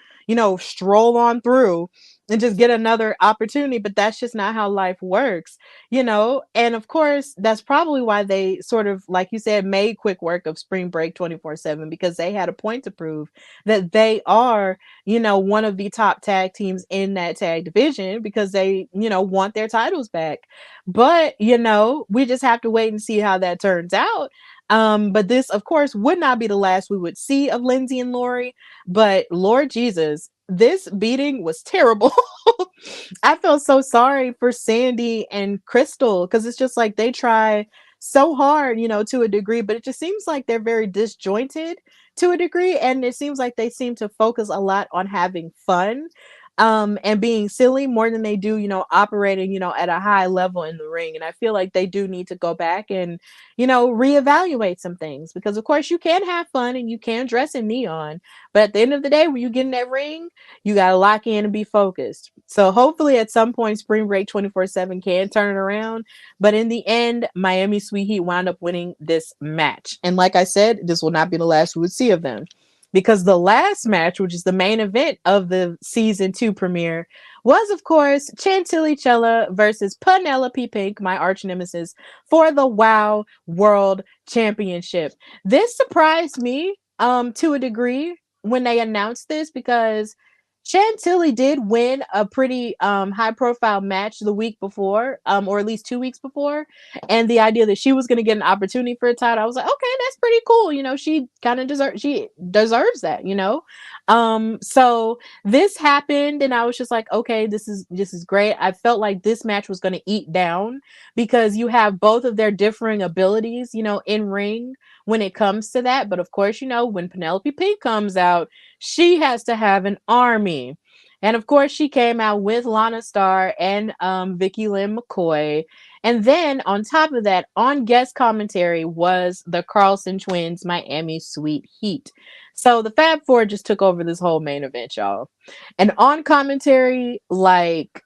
stroll on through and just get another opportunity. But that's just not how life works, And of course, that's probably why they sort of, like you said, made quick work of Spring Break 24/7, because they had a point to prove that they are, one of the top tag teams in that tag division, because they, want their titles back. But, we just have to wait and see how that turns out. But this, of course, would not be the last we would see of Lindsay and Lori. But Lord Jesus, this beating was terrible. I feel so sorry for Sandy and Crystal, because it's just like they try so hard, to a degree, but it just seems like they're very disjointed to a degree. And it seems like they seem to focus a lot on having fun, and being silly more than they do, operating, at a high level in the ring. And I feel like they do need to go back and, reevaluate some things, because of course you can have fun and you can dress in neon, but at the end of the day, when you get in that ring, you got to lock in and be focused. So hopefully at some point, Spring Break 24/7 can turn it around. But in the end, Miami Sweet Heat wound up winning this match. And like I said, this will not be the last we would see of them, because the last match, which is the main event of the season 2 premiere, was of course Chantilly Chella versus Penelope Pink, my arch nemesis, for the WoW World Championship. This surprised me to a degree when they announced this, because Chantilly did win a pretty high profile match the week before, or at least 2 weeks before. And the idea that she was gonna get an opportunity for a title, I was like, okay, that's pretty cool. She deserves that, So this happened and I was just like, okay, this is great. I felt like this match was gonna eat down because you have both of their differing abilities, in ring when it comes to that. But of course, when Penelope Pink comes out, she has to have an army. And of course, she came out with Lana Starr and Vicky Lynn McCoy. And then on top of that, on guest commentary was the Carlson Twins Miami Sweet Heat. So the Fab Four just took over this whole main event, y'all. And on commentary, like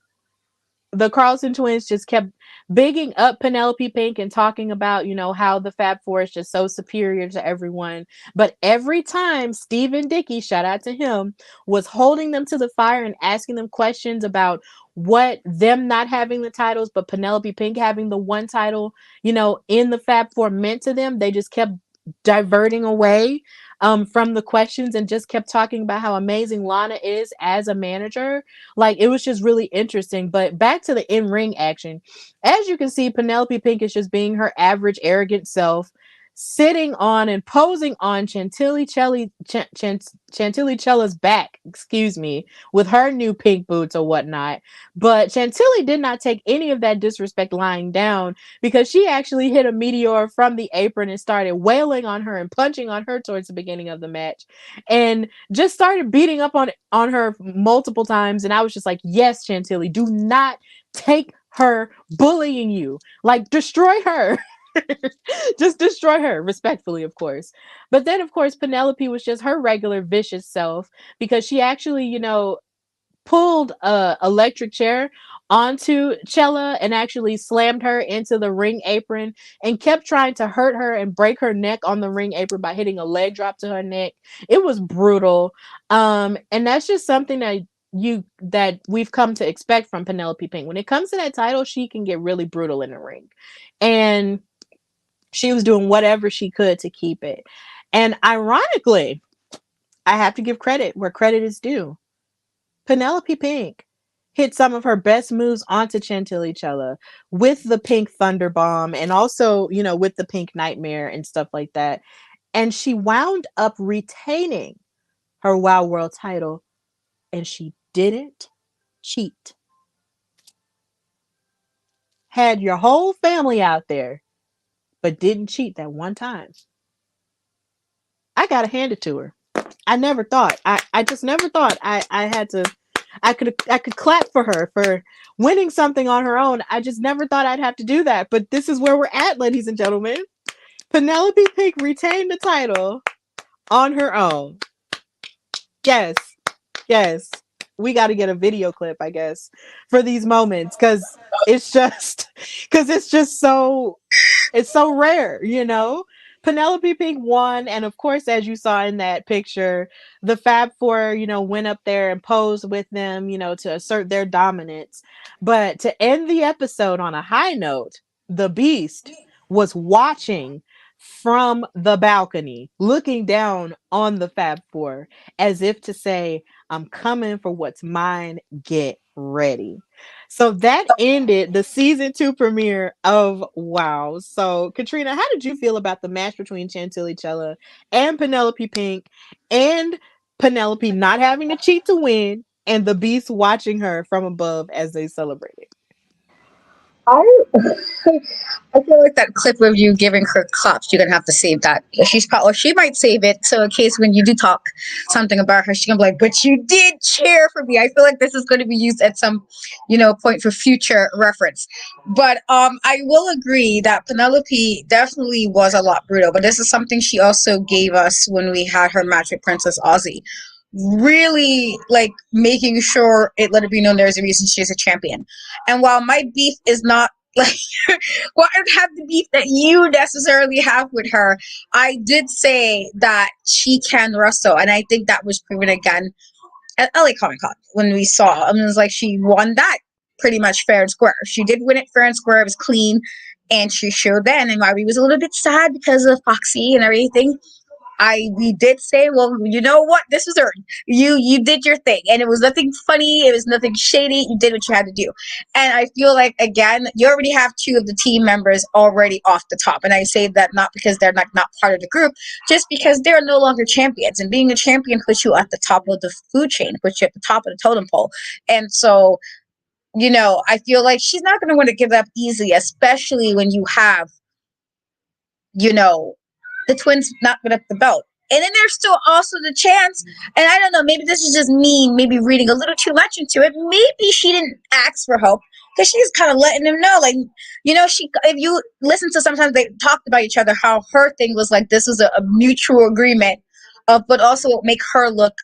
the Carlson twins just kept bigging up Penelope Pink and talking about, how the Fab Four is just so superior to everyone. But every time Stephen Dickey, shout out to him, was holding them to the fire and asking them questions about what them not having the titles, but Penelope Pink having the one title, in the Fab Four meant to them, they just kept diverting away from the questions and just kept talking about how amazing Lana is as a manager. Like, it was just really interesting. But back to the in-ring action. As you can see, Penelope Pink is just being her average arrogant self, sitting on and posing on Chantilly Cella's back, excuse me, with her new pink boots or whatnot. But Chantilly did not take any of that disrespect lying down, because she actually hit a meteor from the apron and started wailing on her and punching on her towards the beginning of the match, and just started beating up on her multiple times. And I was just like, yes, Chantilly, do not take her bullying you. Like, destroy her. Just destroy her respectfully, of course. But then, of course, Penelope was just her regular vicious self, because she actually, pulled a electric chair onto Chella and actually slammed her into the ring apron and kept trying to hurt her and break her neck on the ring apron by hitting a leg drop to her neck. It was brutal. And that's just something that we've come to expect from Penelope Pink. When it comes to that title, she can get really brutal in the ring. And she was doing whatever she could to keep it. And ironically, I have to give credit where credit is due. Penelope Pink hit some of her best moves onto Chantilly Chella with the pink thunder bomb, and also, with the pink nightmare and stuff like that. And she wound up retaining her Wild World title, and she didn't cheat. Had your whole family out there, but didn't cheat that one time. I gotta hand it to her. I never thought. I just never thought I had to. I could clap for her for winning something on her own. I just never thought I'd have to do that. But this is where we're at, ladies and gentlemen. Penelope Pink retained the title on her own. Yes. Yes. We got to get a video clip, I guess, for these moments, it's just it's just so it's so rare. Penelope Pink won, and of course, as you saw in that picture, the Fab Four, went up there and posed with them, to assert their dominance. But to end the episode on a high note, the Beast was watching from the balcony, looking down on the Fab Four, as if to say, I'm coming for what's mine. Get ready. So that ended the season 2 premiere of WoW. So, Katrina, how did you feel about the match between Chantilly Chella and Penelope Pink, and Penelope not having to cheat to win, and the Beast watching her from above as they celebrated? I I feel like that clip of you giving her claps, you're gonna have to save that. She's probably, or she might save it so in case when you do talk something about her, she's gonna be like, "But you did cheer for me." I feel like this is going to be used at some, point for future reference. But I will agree that Penelope definitely was a lot brutal. But this is something she also gave us when we had her match with Princess Aussie. Really, like, making sure it let it be known there's a reason she's a champion. And while my beef is not like, well, I don't have the beef that you necessarily have with her, I did say that she can wrestle, and I think that was proven again at LA Comic Con when we saw. I mean, it was like she won that pretty much fair and square. She did win it fair and square. It was clean, and she showed then. And Bobby was a little bit sad because of Foxy and everything. we did say, well, you know what, this was earned. You did your thing, and it was nothing funny, it was nothing shady. You did what you had to do. And I feel like, again, you already have two of the team members already off the top, and I say that not because they're not part of the group, just because they're no longer champions, and being a champion puts you at the top of the food chain, puts you at the top of the totem pole. And so, I feel like she's not going to want to give up easily, especially when you have, you know, the Twins not put up the belt. And then there's still also the chance, and I don't know, maybe this is just me, maybe reading a little too much into it. Maybe she didn't ask for help because she's kind of letting him know, like, if you listen to, sometimes they talked about each other, how her thing was like, this was a mutual agreement of, but also make her look,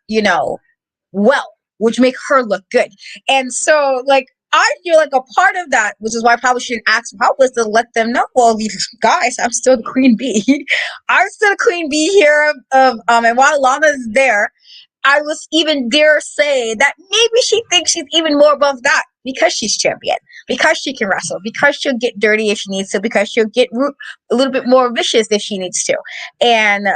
well, which make her look good. And so, like, I feel like a part of that, which is why I probably shouldn't ask for help, was to let them know, well, guys, I'm still the queen bee. I'm still the queen bee here and while Lana's there, I was even dare say that maybe she thinks she's even more above that because she's champion, because she can wrestle, because she'll get dirty if she needs to, because she'll get a little bit more vicious if she needs to. And,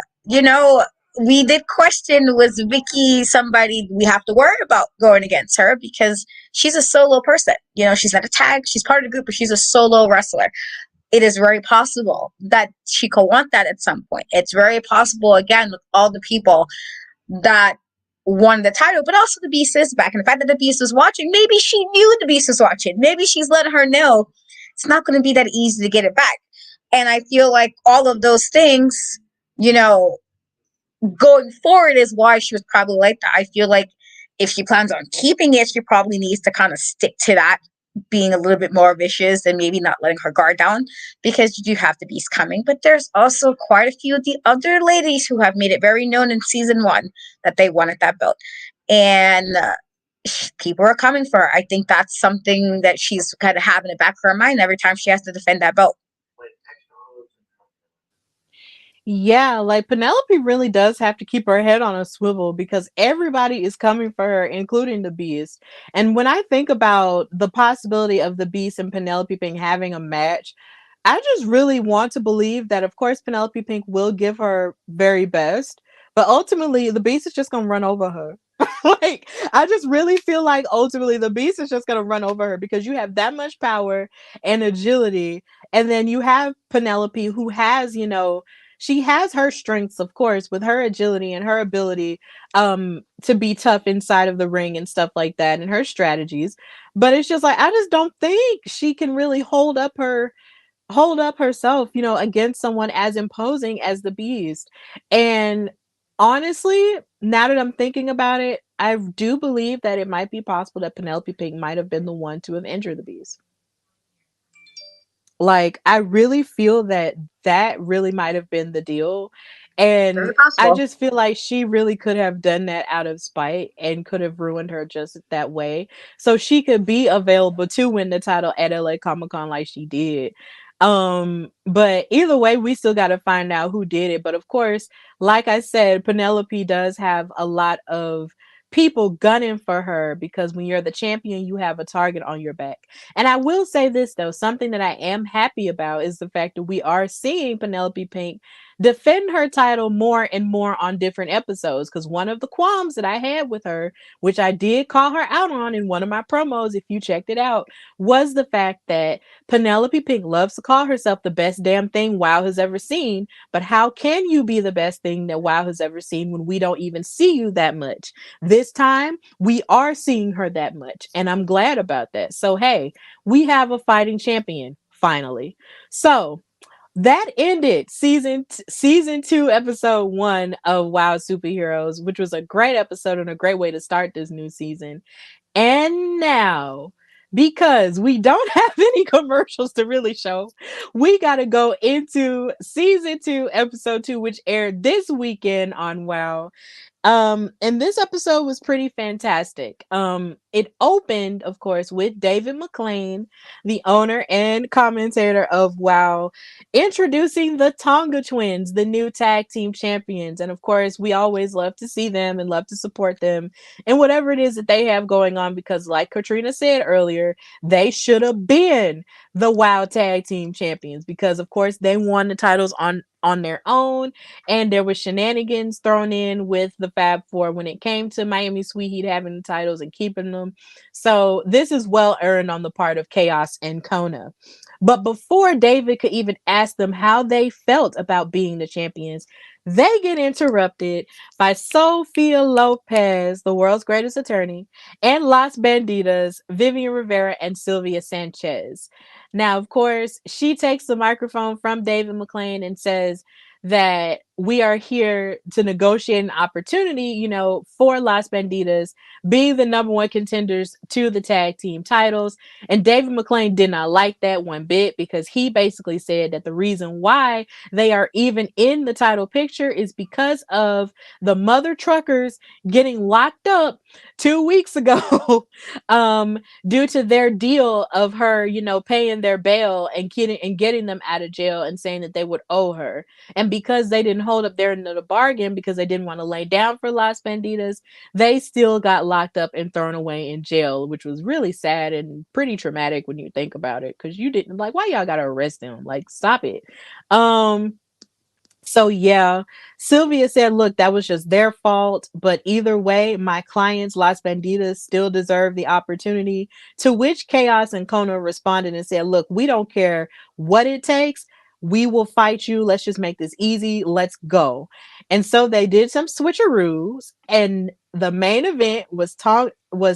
we did question, was Vicky somebody we have to worry about going against her, because she's a solo person. She's not a tag, she's part of the group, but she's a solo wrestler. It is very possible that she could want that at some point. It's very possible, again, with all the people that won the title, but also the Beast is back. And the fact that the Beast is watching, maybe she knew the Beast was watching. Maybe she's letting her know it's not going to be that easy to get it back. And I feel like all of those things, going forward is why she was probably like that. I feel like if she plans on keeping it, she probably needs to kind of stick to that, being a little bit more vicious and maybe not letting her guard down, because you do have the Beast coming. But there's also quite a few of the other ladies who have made it very known in season 1 that they wanted that belt. And people are coming for her. I think that's something that she's kind of having in the back of her mind every time she has to defend that belt. Yeah, like Penelope really does have to keep her head on a swivel because everybody is coming for her, including the Beast. And when I think about the possibility of the Beast and Penelope Pink having a match, I just really want to believe that, of course, Penelope Pink will give her very best, but ultimately the Beast is just going to run over her. Like, I just really feel like ultimately the Beast is just going to run over her because you have that much power and agility. And then you have Penelope, who has, she has her strengths, of course, with her agility and her ability to be tough inside of the ring and stuff like that, and her strategies. But it's just like, I just don't think she can really hold up herself, against someone as imposing as the Beast. And honestly, now that I'm thinking about it, I do believe that it might be possible that Penelope Pink might have been the one to have injured the Beast. Like, I really feel that that really might have been the deal. Very And I possible. just feel like she really could have done that out of spite and could have ruined her just that way. So she could be available to win the title at LA Comic Con like she did. But either way, we still got to find out who did it. But of course, like I said, Penelope does have a lot of people gunning for her because when you're the champion, you have a target on your back. And I will say this, though, something that I am happy about is the fact that we are seeing Penelope Pink defend her title more and more on different episodes. Because one of the qualms that I had with her, which I did call her out on in one of my promos, if you checked it out, was the fact that Penelope Pink loves to call herself the best damn thing WoW has ever seen. But how can you be the best thing that WoW has ever seen when we don't even see you that much? This time, we are seeing her that much. And I'm glad about that. So, hey, we have a fighting champion finally. So that ended season 2 episode 1 of WoW Superheroes, which was a great episode and a great way to start this new season. And now, because we don't have any commercials to really show, we got to go into season 2 episode 2, which aired this weekend on WoW. And this episode was pretty fantastic. it opened, of course, with David McLean, the owner and commentator of WoW, introducing the Tonga Twins, the new tag team champions. And of course, we always love to see them and love to support them and whatever it is that they have going on, because like Katrina said earlier, they should have been the WoW tag team champions, because of course they won the titles on their own, and there was shenanigans thrown in with the Fab Four when it came to Miami Sweet Heat having the titles and keeping them. So this is well earned on the part of Chaos and Kona. But before David could even ask them how they felt about being the champions, they get interrupted by Sophia Lopez, the world's greatest attorney, and Las Bandidas, Vivian Rivera, and Sylvia Sanchez. Now, of course, she takes the microphone from David McLean and says that we are here to negotiate an opportunity, for Las Bandidas being the number one contenders to the tag team titles. And David McLean did not like that one bit, because he basically said that the reason why they are even in the title picture is because of the mother truckers getting locked up 2 weeks ago, due to their deal of her, paying their bail and getting them out of jail and saying that they would owe her. And because they didn't hold up their end of the bargain, because they didn't want to lay down for Las Bandidas, they still got locked up and thrown away in jail, which was really sad and pretty traumatic when you think about it. Because you didn't, like, why y'all gotta arrest them? Like, stop it. So yeah, Sylvia said, look, that was just their fault. But either way, my clients, Las Bandidas, still deserve the opportunity. To which Chaos and Kona responded and said, look, we don't care what it takes. We will fight you. Let's just make this easy. Let's go. And so they did some switcheroos, and the main event was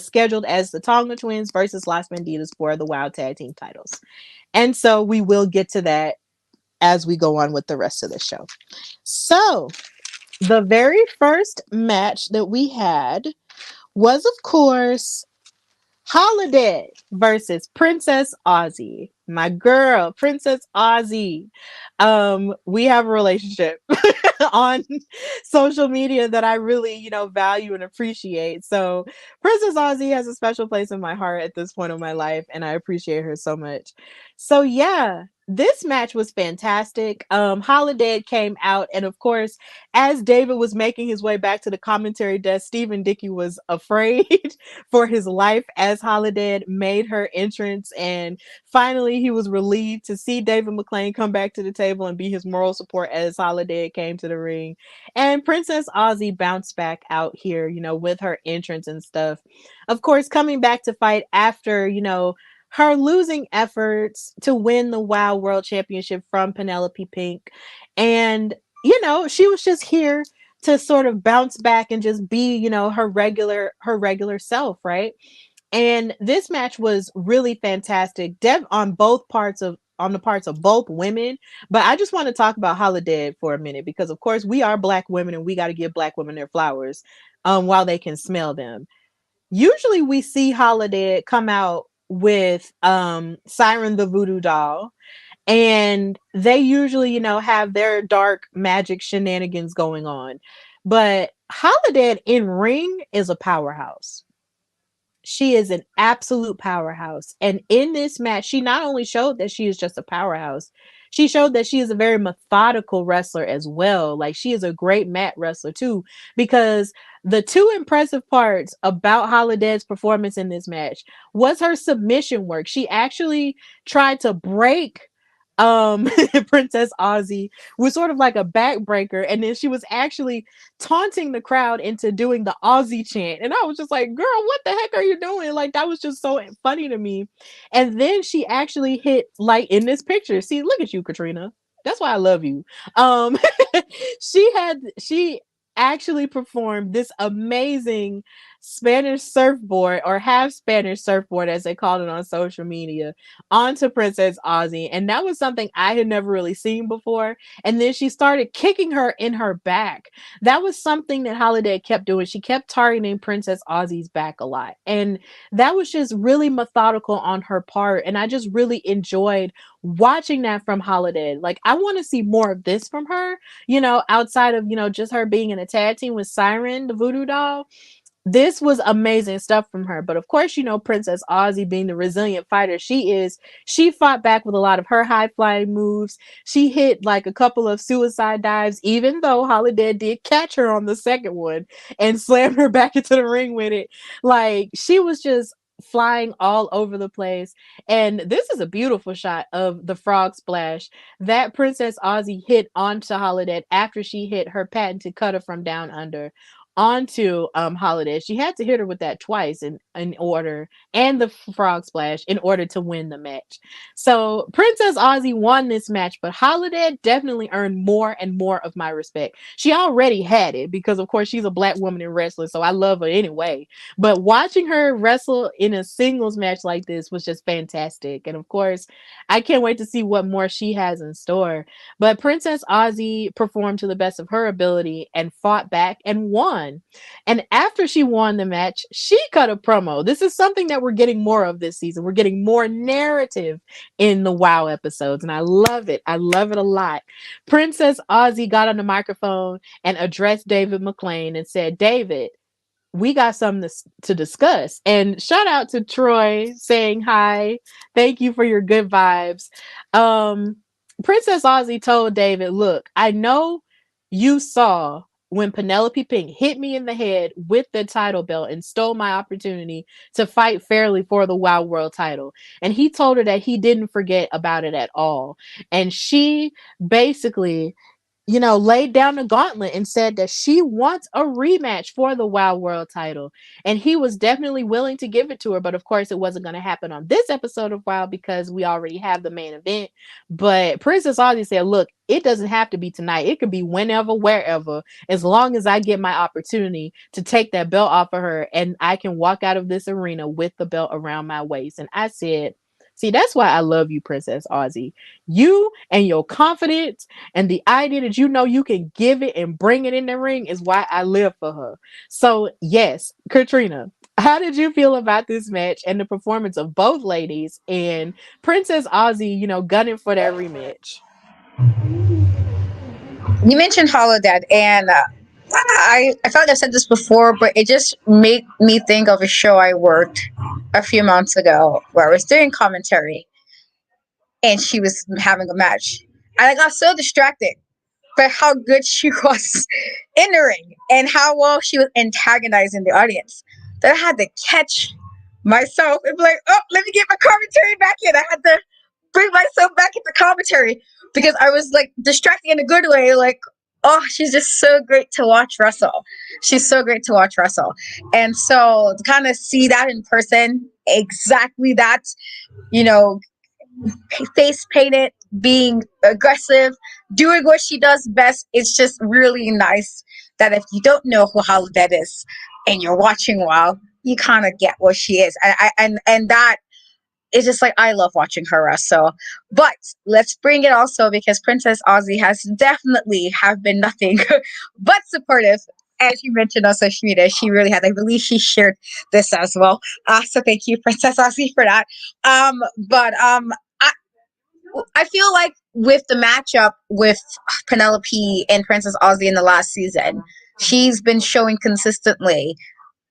scheduled as the Tonga Twins versus Las Bandidas for the Wild Tag Team titles. And so we will get to that as we go on with the rest of the show. So, the very first match that we had was, of course, Holidead versus Princess Aussie. My girl, Princess Aussie. We have a relationship on social media that I really, value and appreciate. So Princess Aussie has a special place in my heart at this point of my life, and I appreciate her so much. So yeah, this match was fantastic. Holiday came out, and of course, as David was making his way back to the commentary desk, Stephen Dickey was afraid for his life as Holiday made her entrance, and finally he was relieved to see David McLean come back to the table and be his moral support as Holiday came to the ring. And Princess Aussie bounced back out here, with her entrance and stuff. Of course, coming back to fight after, her losing efforts to win the WoW World Championship from Penelope Pink. And, she was just here to sort of bounce back and just be, her regular self, right? And this match was really fantastic. On the parts of both women. But I just want to talk about Holiday for a minute, because of course we are Black women and we got to give Black women their flowers while they can smell them. Usually we see Holiday come out with Siren the Voodoo Doll, and they usually, have their dark magic shenanigans going on. But Holiday in ring is a powerhouse. She is an absolute powerhouse. And in this match, she not only showed that she is just a powerhouse, she showed that she is a very methodical wrestler as well. Like, she is a great mat wrestler too, because the two impressive parts about Holiday's performance in this match was her submission work. She actually tried to break Princess Aussie with sort of like a backbreaker, and then she was actually taunting the crowd into doing the Aussie chant, and I was just like, girl, what the heck are you doing? Like, that was just so funny to me. And then she actually hit, like, in this picture, see, look at you, Katrina, that's why I love you. um she actually performed this amazing Spanish surfboard, or half Spanish surfboard as they called it on social media, onto Princess Aussie. And that was something I had never really seen before. And then she started kicking her in her back. That was something that Holiday kept doing. She kept targeting Princess Aussie's back a lot. And that was just really methodical on her part. And I just really enjoyed watching that from Holiday. Like, I want to see more of this from her, outside of, just her being in a tag team with Siren, the Voodoo Doll. This was amazing stuff from her. But of course, Princess Aussie being the resilient fighter she is, she fought back with a lot of her high flying moves. She hit like a couple of suicide dives, even though Holidead did catch her on the second one and slam her back into the ring with it. Like, she was just flying all over the place. And this is a beautiful shot of the frog splash that Princess Aussie hit onto Holidead after she hit her patented cutter from down under onto Holiday. She had to hit her with that twice in order, and the frog splash in order to win the match. So Princess Aussie won this match, but Holiday definitely earned more and more of my respect. She already had it because of course she's a black woman in wrestling, so I love her anyway. But watching her wrestle in a singles match like this was just fantastic. And of course, I can't wait to see what more she has in store. But Princess Aussie performed to the best of her ability and fought back and won. And after she won the match, she cut a promo. This is something that we're getting more of this season. We're getting more narrative in the WoW episodes, and I love it. I love it a lot. Princess Aussie got on the microphone and addressed David McLean and said, David, we got something to discuss. And shout out to Troy saying hi. Thank you for your good vibes. Um, Princess Aussie told David, look, I know you saw when Penelope Pink hit me in the head with the title belt and stole my opportunity to fight fairly for the Wild World title. And he told her that he didn't forget about it at all. And she basically laid down the gauntlet and said that she wants a rematch for the Wild World title. And he was definitely willing to give it to her. But of course, it wasn't going to happen on this episode of Wild because we already have the main event. But Princess Aussie said, look, it doesn't have to be tonight. It could be whenever, wherever, as long as I get my opportunity to take that belt off of her and I can walk out of this arena with the belt around my waist. And I said, see, that's why I love you, Princess Aussie. You and your confidence and the idea that you can give it and bring it in the ring is why I live for her. So, yes, Katrina, how did you feel about this match and the performance of both ladies and Princess Aussie, gunning for that rematch? You mentioned Holidead, and I felt like I've said this before, but it just made me think of a show I worked a few months ago where I was doing commentary, and she was having a match. And I got so distracted by how good she was in the ring and how well she was antagonizing the audience that I had to catch myself and be like, oh, let me get my commentary back in. I had to bring myself back into commentary because I was like distracting in a good way. Like, oh, she's just so great to watch wrestle. She's so great to watch wrestle. And so to kind of see that in person, exactly that, you know, face painted, being aggressive, doing what she does best. It's just really nice that if you don't know who Holidead is and you're watching WoW, you kind of get what she is. And that is just like I love watching her wrestle. But let's bring it also because Princess Aussie has definitely have been nothing but supportive. As you mentioned on social media, she really had. I believe she shared this as well. So thank you, Princess Aussie, for that. But I feel like with the matchup with Penelope and Princess Aussie in the last season, she's been showing consistently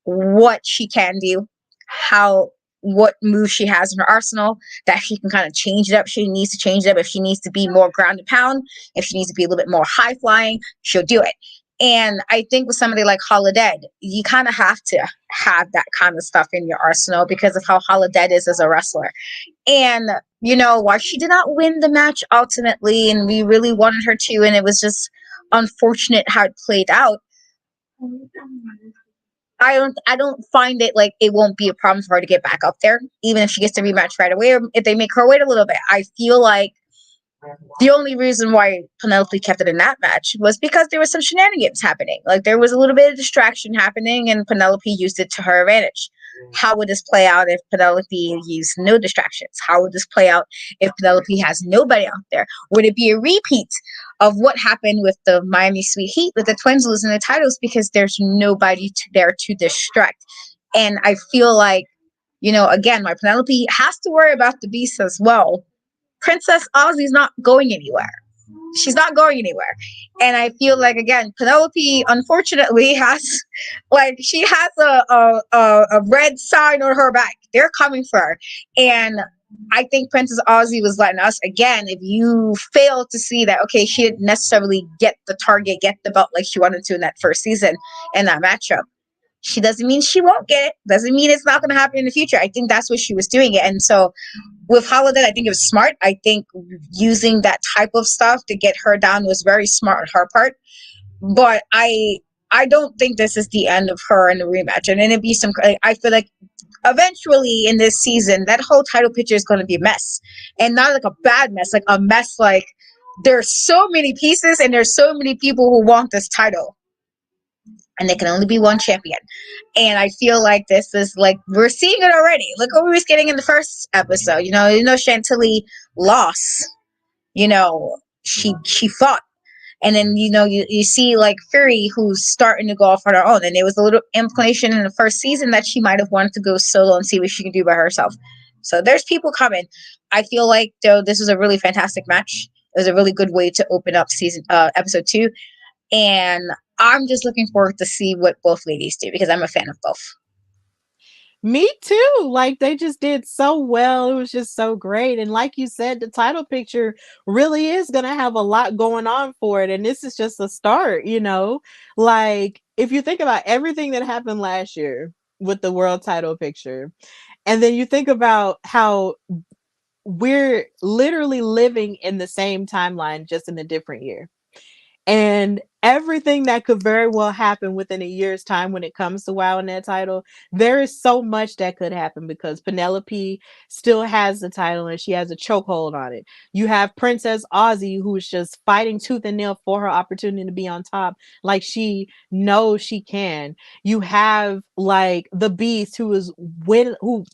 what she can do, how what moves she has in her arsenal that she can kind of change it up. She needs to change it up if she needs to be more ground and pound, if she needs to be a little bit more high flying, she'll do it. And I think with somebody like Holidead, you kind of have to have that kind of stuff in your arsenal because of how Holidead is as a wrestler. And, you know, while she did not win the match ultimately, and we really wanted her to, and it was just unfortunate how it played out, I don't find it like it won't be a problem for her to get back up there, even if she gets the rematch right away, or if they make her wait a little bit. I feel like the only reason why Penelope kept it in that match was because there was some shenanigans happening. Like there was a little bit of distraction happening, and Penelope used it to her advantage. How would this play out if Penelope used no distractions? How would this play out if Penelope has nobody out there? Would it be a repeat of what happened with the Miami Sweet Heat with the Twins losing the titles because there's nobody there to distract? And I feel like, you know, again, my Penelope has to worry about the beast as well. Princess Aussie's not going anywhere. She's not going anywhere. And I feel like, again, Penelope unfortunately has, like, she has a red sign on her back. They're coming for her. And I think Princess Aussie was letting us, again, if you fail to see that, okay, she didn't necessarily get the target, get the belt like she wanted to in that first season in that matchup. She doesn't mean she won't get it. Doesn't mean it's not going to happen in the future. I think that's what she was doing it. And so with Holidead, I think it was smart. I think using that type of stuff to get her down was very smart on her part. But I don't think this is the end of her in the rematch. And then it'd be some. I feel like eventually in this season, that whole title picture is going to be a mess, and not like a bad mess, like a mess. Like there's so many pieces, and there's so many people who want this title, and there can only be one champion. And I feel like this is like we're seeing it already. Look what we was getting in the first episode. Chantilly lost. She fought. And then you see like Fury who's starting to go off on her own. And there was a little implication in the first season that she might have wanted to go solo and see what she can do by herself. So there's people coming. I feel like though this was a really fantastic match. It was a really good way to open up season episode 2. And I'm just looking forward to see what both ladies do because I'm a fan of both. Me too. Like they just did so well. It was just so great. And like you said, the title picture really is going to have a lot going on for it. And this is just a start. Like if you think about everything that happened last year with the world title picture, and then you think about how we're literally living in the same timeline, just in a different year. And everything that could very well happen within a year's time when it comes to WoW and that title, there is so much that could happen because Penelope still has the title and she has a chokehold on it. You have Princess Aussie who's just fighting tooth and nail for her opportunity to be on top, like she knows she can. You have like the Beast who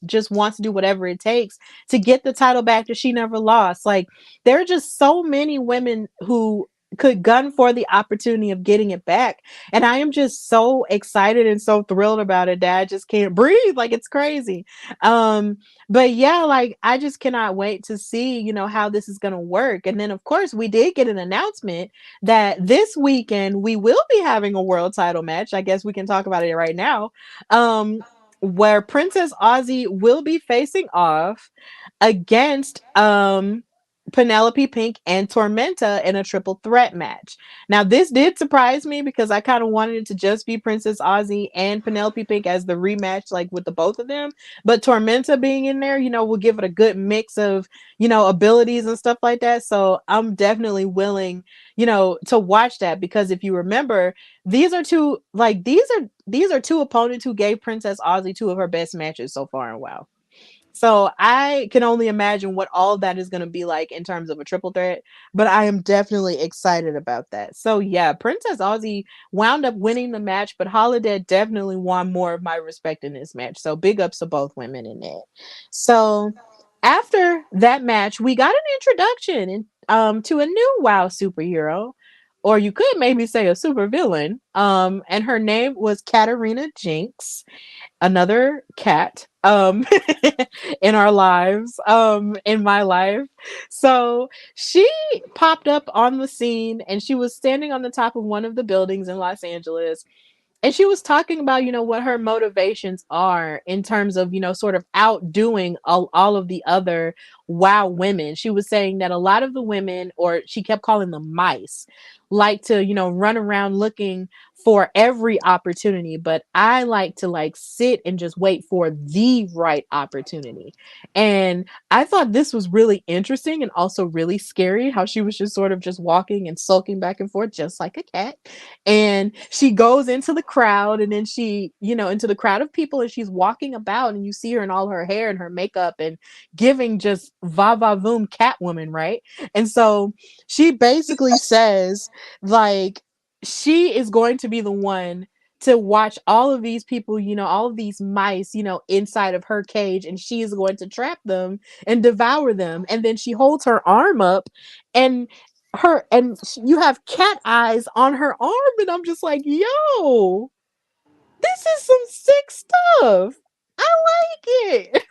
just wants to do whatever it takes to get the title back that she never lost. Like there are just so many women who could gun for the opportunity of getting it back. And I am just so excited and so thrilled about it that I just can't breathe. Like it's crazy. But yeah, like I just cannot wait to see, how this is gonna work. And then of course we did get an announcement that this weekend we will be having a world title match. I guess we can talk about it right now. Where Princess Aussie will be facing off against Penelope Pink and Tormenta in a triple threat match. Now, this did surprise me because I kind of wanted it to just be Princess Aussie and Penelope Pink as the rematch, like with the both of them. But Tormenta being in there, will give it a good mix of, abilities and stuff like that. So I'm definitely willing, to watch that because if you remember, these are two opponents who gave Princess Aussie two of her best matches so far in WoW. So I can only imagine what all that is going to be like in terms of a triple threat, but I am definitely excited about that. So yeah, Princess Aussie wound up winning the match, but Holidead definitely won more of my respect in this match. So big ups to both women in it. So after that match, we got an introduction to a new WoW superhero, or you could maybe say a super villain. And her name was Katarina Jinx, another cat in our lives, in my life. So she popped up on the scene and she was standing on the top of one of the buildings in Los Angeles, and she was talking about what her motivations are in terms of sort of outdoing all of the other WoW women. She was saying that a lot of the women, or she kept calling them mice, like to run around looking for every opportunity, but I like to like sit and just wait for the right opportunity. And I thought this was really interesting and also really scary, how she was just sort of just walking and sulking back and forth just like a cat. And she goes into the crowd, and then she into the crowd of people, and she's walking about, and you see her in all her hair and her makeup and giving just va va voom Catwoman, right? And so she basically says like she is going to be the one to watch all of these people, all of these mice, inside of her cage, and she is going to trap them and devour them. And then she holds her arm up, and you have cat eyes on her arm, and I'm just like, yo, this is some sick stuff. I like it.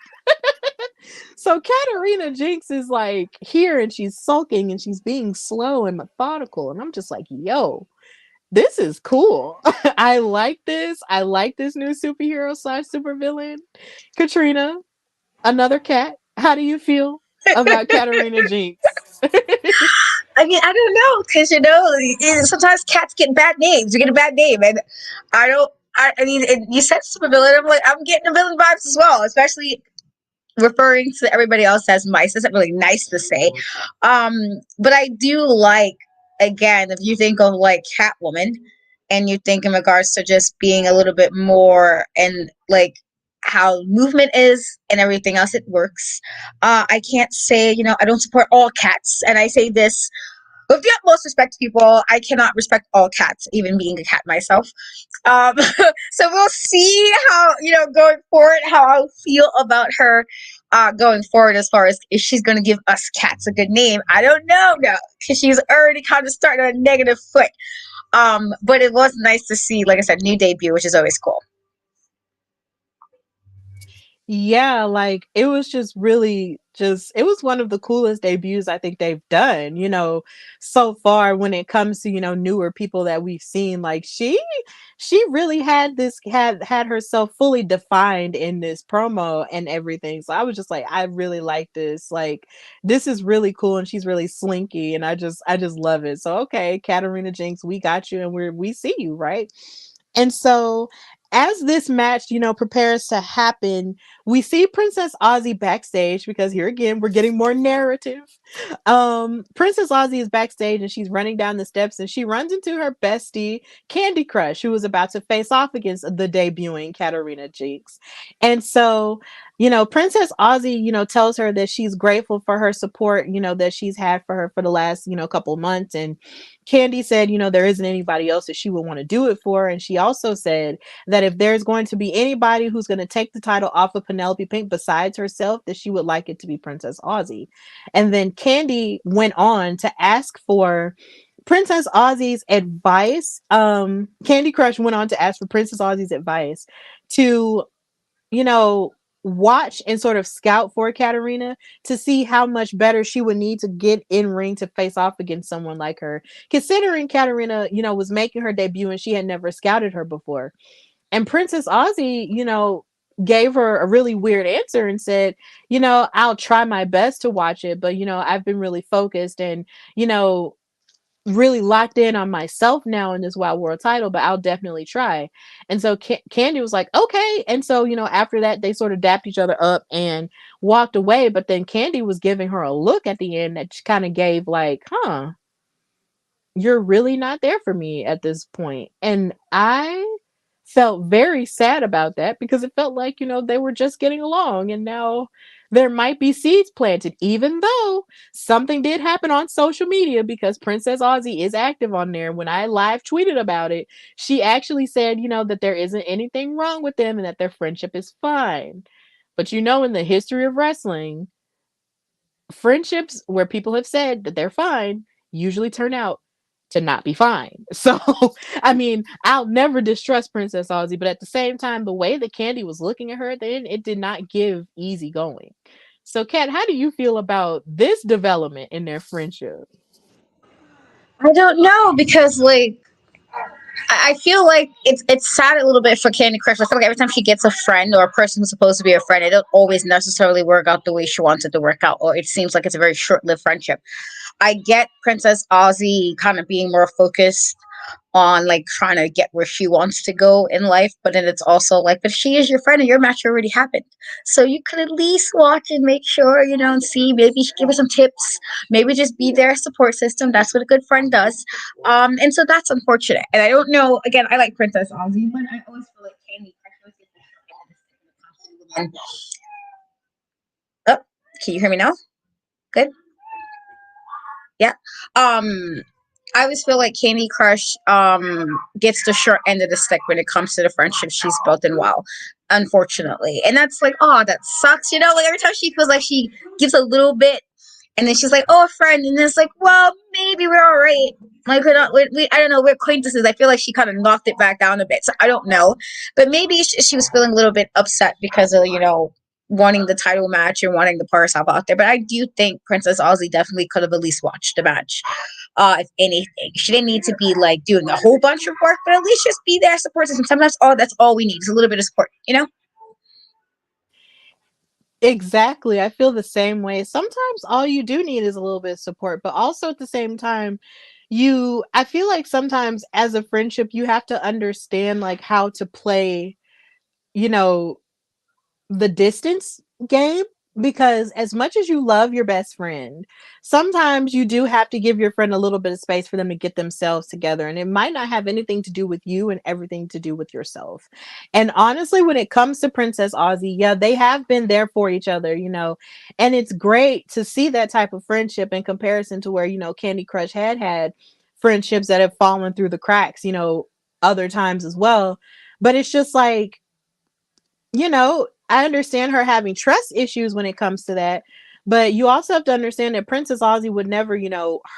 So Katarina Jinx is like here and she's sulking and she's being slow and methodical. And I'm just like, yo, this is cool. I like this. I like this new superhero slash supervillain. Katrina, another cat. How do you feel about Katarina Jinx? I mean, I don't know, because sometimes cats get bad names. You get a bad name, and I don't. I mean, you said supervillain. I'm like, I'm getting the villain vibes as well, especially referring to everybody else as mice isn't really nice to say. But I do like, again, if you think of like Catwoman and you think in regards to just being a little bit more and like how movement is and everything else, it works. I can't say, I don't support all cats. And I say this with the utmost respect to people. I cannot respect all cats, even being a cat myself. Um, so we'll see how, going forward, how I feel about her going forward as far as if she's going to give us cats a good name. I don't know, no, because she's already kind of starting on a negative foot. But it was nice to see, like I said, new debut, which is always cool. Yeah, like it was just really just it was one of the coolest debuts I think they've done, so far when it comes to, newer people that we've seen. Like she really had herself fully defined in this promo and everything. So I was just like, I really like this. Like this is really cool and she's really slinky and I just love it. So okay, Katarina Jinx, we got you and we see you, right? And so as this match, prepares to happen, we see Princess Aussie backstage because here again, we're getting more narrative. Princess Aussie is backstage and she's running down the steps and she runs into her bestie, Kandi Krush, who was about to face off against the debuting Katarina Jinx. And so, Princess Aussie, tells her that she's grateful for her support, that she's had for her for the last, couple months. And Kandi said, there isn't anybody else that she would want to do it for. And she also said that if there's going to be anybody who's going to take the title off of Penelope Pink besides herself, that she would like it to be Princess Aussie. And then Kandi went on to ask for Princess Aussie's advice. Kandi Krush went on to ask for Princess Aussie's advice to, you know, watch and sort of scout for Katarina to see how much better she would need to get in ring to face off against someone like her. Considering Katarina, was making her debut and she had never scouted her before. And Princess Aussie, gave her a really weird answer and said, I'll try my best to watch it, but I've been really focused and, really locked in on myself now in this Wild World title, but I'll definitely try. And so Kandi was like, okay. And so, after that, they sort of dapped each other up and walked away. But then Kandi was giving her a look at the end that kind of gave like, you're really not there for me at this point. And I felt very sad about that because it felt like, they were just getting along and now there might be seeds planted, even though something did happen on social media because Princess Aussie is active on there. When I live tweeted about it, she actually said, that there isn't anything wrong with them and that their friendship is fine. But in the history of wrestling, friendships where people have said that they're fine usually turn out to not be fine. So, I mean, I'll never distrust Princess Aussie, but at the same time, the way that Kandi was looking at her, then it did not give easy going. So, Kat, how do you feel about this development in their friendship? I don't know, because like I feel like it's sad a little bit for Candy Crush. I feel like every time she gets a friend or a person who's supposed to be a friend, it don't always necessarily work out the way she wants it to work out, or it seems like it's a very short-lived friendship. I get Princess Aussie kind of being more focused on like trying to get where she wants to go in life, but then it's also like, but she is your friend and your match already happened, so you could at least watch and make sure, and see, maybe she give her some tips, maybe just be their support system. That's what a good friend does. And so that's unfortunate, and I don't know, again, I like Princess Aussie, but I always feel like Candy Crush was the woman. Oh, can you hear me now? Good. Yeah. I always feel like Candy Crush gets the short end of the stick when it comes to the friendship she's built in WoW, unfortunately. And that's like, oh, that sucks. Like every time she feels like she gives a little bit, and then she's like, oh, a friend, and it's like, well, maybe we're all right. Like we're not, I don't know, we're acquaintances. I feel like she kind of knocked it back down a bit. So I don't know, but maybe she was feeling a little bit upset because of wanting the title match and wanting the power stop out there. But I do think Princess Aussie definitely could have at least watched the match. If anything, she didn't need to be like doing a whole bunch of work, but at least just be there, support us. And sometimes that's all we need is a little bit of support, you know? Exactly. I feel the same way. Sometimes all you do need is a little bit of support, but also at the same time, I feel like sometimes as a friendship, you have to understand like how to play, you know, the distance game, because as much as you love your best friend, sometimes you do have to give your friend a little bit of space for them to get themselves together, and it might not have anything to do with you and everything to do with yourself. And honestly, when it comes to Princess Aussie, yeah, they have been there for each other, and it's great to see that type of friendship in comparison to where Kandi Krush had friendships that have fallen through the cracks, other times as well. But it's just like, I understand her having trust issues when it comes to that. But you also have to understand that Princess Aussie would never,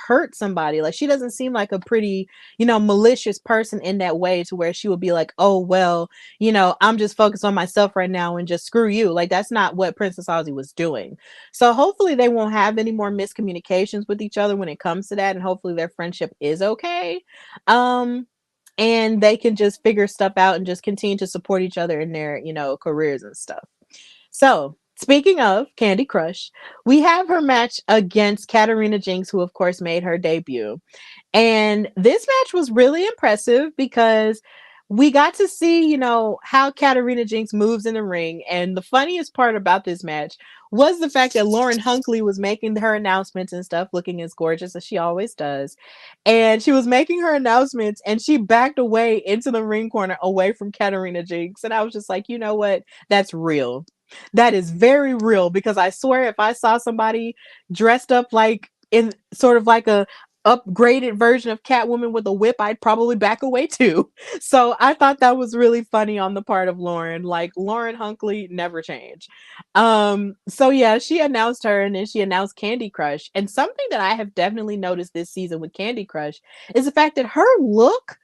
hurt somebody. Like, she doesn't seem like a pretty, malicious person in that way to where she would be like, oh, well, I'm just focused on myself right now and just screw you. Like, that's not what Princess Aussie was doing. So hopefully they won't have any more miscommunications with each other when it comes to that. And hopefully their friendship is okay. And they can just figure stuff out and just continue to support each other in their, careers and stuff. So, speaking of Kandi Krush, we have her match against Katarina Jinx, who of course made her debut. And this match was really impressive because we got to see, how Katarina Jinx moves in the ring. And the funniest part about this match was the fact that Lauren Hunkley was making her announcements and stuff, looking as gorgeous as she always does. And she was making her announcements and she backed away into the ring corner away from Katarina Jinx. And I was just like, you know what? That's real. That is very real, because I swear if I saw somebody dressed up like in sort of like a upgraded version of Catwoman with a whip, I'd probably back away too. So I thought that was really funny on the part of Lauren. Like, Lauren Hunkley never changed. So yeah, she announced her and then she announced Kandi Krush. And something that I have definitely noticed this season with Kandi Krush is the fact that her look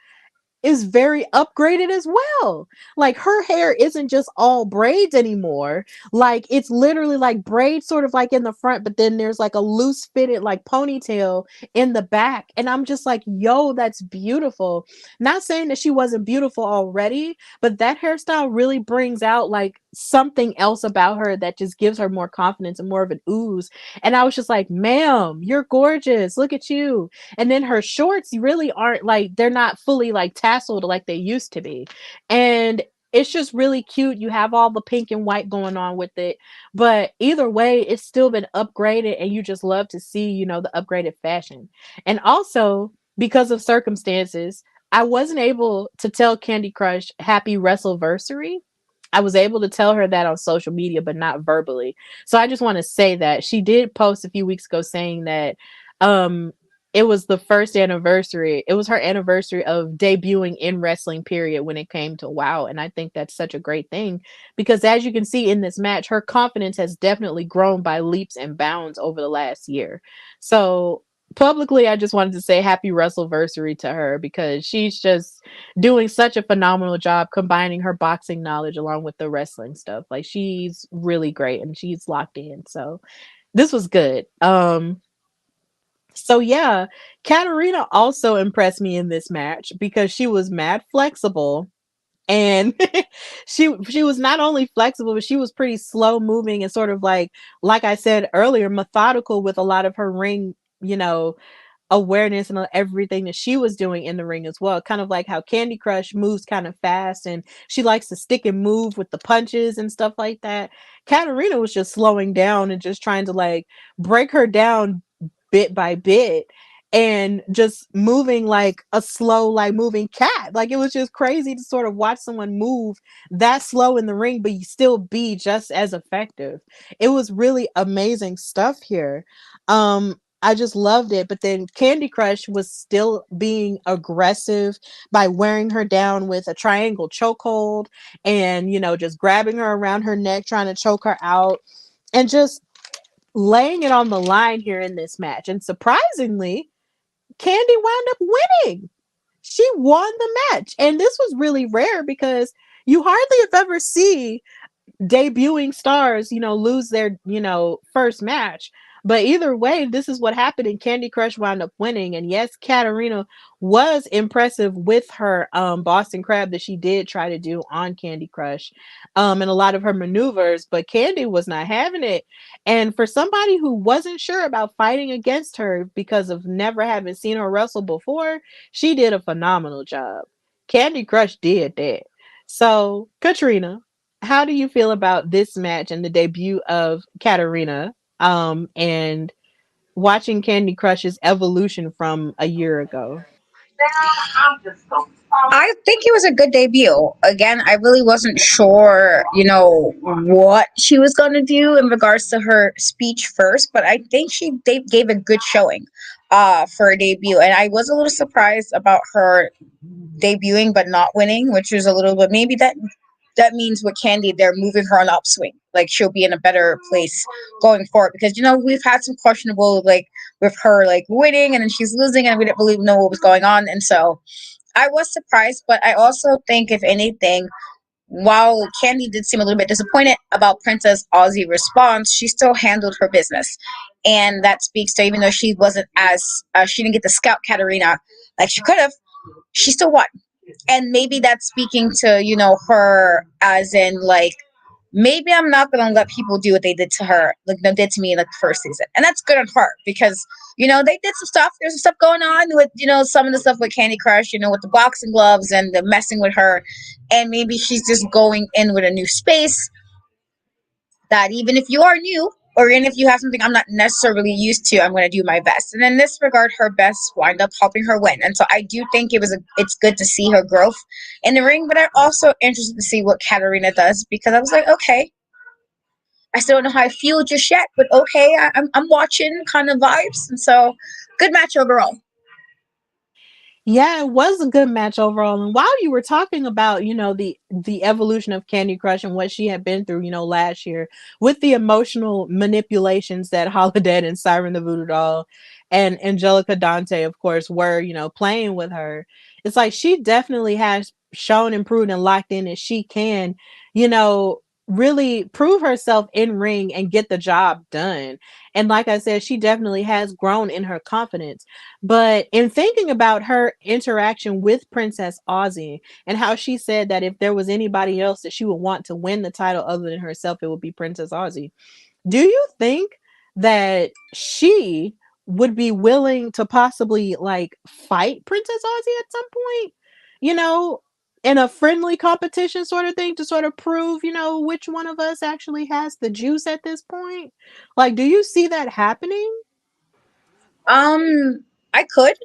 is very upgraded as well. Like, her hair isn't just all braids anymore. Like, it's literally like braids sort of like in the front, but then there's like a loose fitted like ponytail in the back. And I'm just like, yo, that's beautiful. Not saying that she wasn't beautiful already, but that hairstyle really brings out like something else about her that just gives her more confidence and more of an ooze. And I was just like, ma'am, you're gorgeous. Look at you. And then her shorts really aren't like, they're not fully like tasseled like they used to be. And it's just really cute. You have all the pink and white going on with it. But either way, it's still been upgraded and you just love to see, the upgraded fashion. And also, because of circumstances, I wasn't able to tell Kandi Krush happy Wrestleversary. I was able to tell her that on social media, but not verbally. So I just want to say that she did post a few weeks ago saying that um it was the first anniversary. It was her anniversary of debuting in wrestling, period, when it came to WoW. And I think that's such a great thing because, as you can see in this match, her confidence has definitely grown by leaps and bounds over the last year. So, publicly, I just wanted to say happy Wrestleversary to her because she's just doing such a phenomenal job combining her boxing knowledge along with the wrestling stuff. Like, she's really great and she's locked in. So, this was good. So yeah, Katarina also impressed me in this match because she was mad flexible, and she was not only flexible, but she was pretty slow moving and sort of like I said earlier, methodical with a lot of her ring, awareness and everything that she was doing in the ring as well. Kind of like how Kandi Krush moves kind of fast and she likes to stick and move with the punches and stuff like that. Katarina was just slowing down and just trying to like break her down bit by bit and just moving like a slow, like moving cat. Like, it was just crazy to sort of watch someone move that slow in the ring, but you still be just as effective. It was really amazing stuff here. I just loved it. But then Kandi Krush was still being aggressive by wearing her down with a triangle chokehold and, just grabbing her around her neck, trying to choke her out and just laying it on the line here in this match. And surprisingly, Kandi wound up winning. She won the match. And this was really rare because you hardly if ever see debuting stars, lose their, first match. But either way, this is what happened, and Kandi Krush wound up winning. And yes, Katarina was impressive with her Boston Crab that she did try to do on Kandi Krush, and a lot of her maneuvers, but Kandi was not having it. And for somebody who wasn't sure about fighting against her because of never having seen her wrestle before, she did a phenomenal job. Kandi Krush did that. So, Katrina, how do you feel about this match and the debut of Katarina, and watching Candy Crush's evolution from a year ago? I think it was a good debut. Again, I really wasn't sure, what she was going to do in regards to her speech first, but I think they gave a good showing for a debut. And I was a little surprised about her debuting but not winning, which was a little bit, maybe that means with Kandi, they're moving her on upswing. Like she'll be in a better place going forward because we've had some questionable like with her like winning and then she's losing and we didn't really know what was going on. And so I was surprised, but I also think if anything, while Kandi did seem a little bit disappointed about Princess Aussie response, she still handled her business. And that speaks to, even though she wasn't as she didn't get to scout Katarina like she could have, she still won. And maybe that's speaking to her as in like maybe I'm not gonna let people do what they did to her, like they did to me in like the first season, and that's good on her because they did some stuff. There's some stuff going on with some of the stuff with Candy Crush, with the boxing gloves and the messing with her, and maybe she's just going in with a new space that even if you are new or even if you have something I'm not necessarily used to, I'm going to do my best. And in this regard, her best wind up helping her win. And so I do think it's good to see her growth in the ring, but I'm also interested to see what Katarina does because I was like, okay, I still don't know how I feel just yet, but okay, I'm watching kind of vibes. And so good match overall. Yeah, it was a good match overall. And while you were talking about, the evolution of Candy Crush and what she had been through, last year with the emotional manipulations that Holidead and Siren the Voodoo Doll and Angelica Dante, of course, were, playing with her. It's like she definitely has shown and proven and locked in that she can, you know, really prove herself in ring and get the job done. And like I said, she definitely has grown in her confidence. But in thinking about her interaction with Princess Aussie and how she said that if there was anybody else that she would want to win the title other than herself, it would be Princess Aussie. Do you think that she would be willing to possibly like fight Princess Aussie at some point? You know, in a friendly competition sort of thing to sort of prove, which one of us actually has the juice at this point? Like, do you see that happening? I could.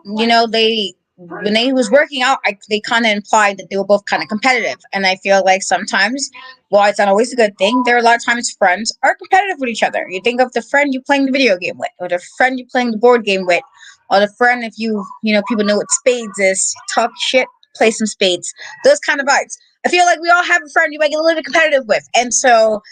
They when they was working out, they kind of implied that they were both kind of competitive, and I feel like sometimes, while it's not always a good thing, there are a lot of times friends are competitive with each other. You think of the friend you playing the video game with, or the friend you playing the board game with, or the friend if people know what spades is, talk shit, play some spades, those kind of vibes. I feel like we all have a friend you might get a little bit competitive with, and so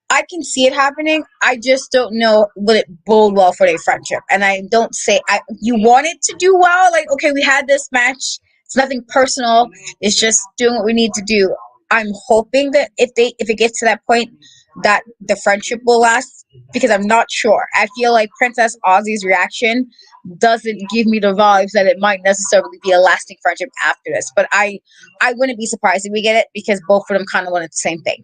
I can see it happening. I just don't know will it bode well for their friendship. And I don't say you want it to do well. Like, okay, we had this match. It's nothing personal. It's just doing what we need to do. I'm hoping that if it gets to that point, that the friendship will last because I'm not sure. I feel like Princess Aussie's reaction doesn't give me the vibes that it might necessarily be a lasting friendship after this. But I wouldn't be surprised if we get it because both of them kind of wanted the same thing.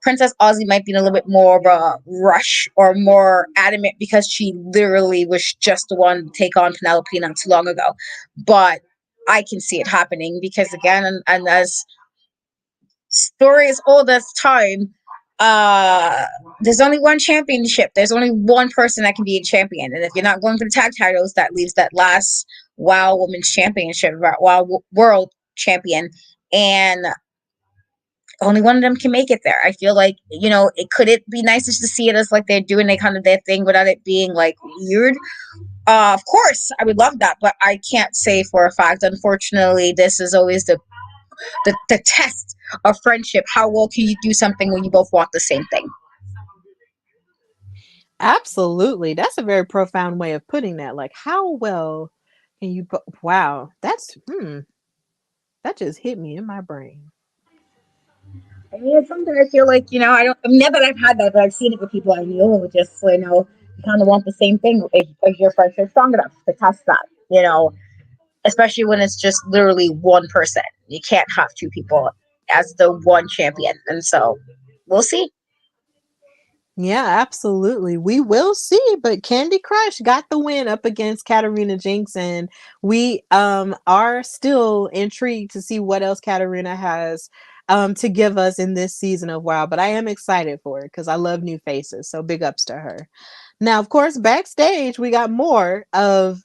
Princess Aussie might be in a little bit more of a rush or more adamant because she literally was just the one to take on Penelope not too long ago. But I can see it happening because again, and as story is old as time, there's only one championship. There's only one person that can be a champion, and if you're not going for the tag titles, that leaves that last WoW Women's Championship, WoW World Champion, and only one of them can make it there. I feel like, it be nice just to see it as like they're doing their thing without it being like weird. Of course, I would love that, but I can't say for a fact. Unfortunately, this is always the test of friendship. How well can you do something when you both want the same thing? Absolutely. That's a very profound way of putting that. Like, how well can you wow, that just hit me in my brain. I mean, it's something I feel like, I don't, I mean, not that I've had that, but I've seen it with people I knew who just, you kind of want the same thing if your friends are strong enough to test that, especially when it's just literally one person. You can't have two people as the one champion. And so we'll see. Yeah, absolutely. We will see, but Kandi Krush got the win up against Katarina Jinx, and we are still intrigued to see what else Katarina has to give us in this season of WoW. But I am excited for it because I love new faces. So big ups to her. Now, of course, backstage, we got more of,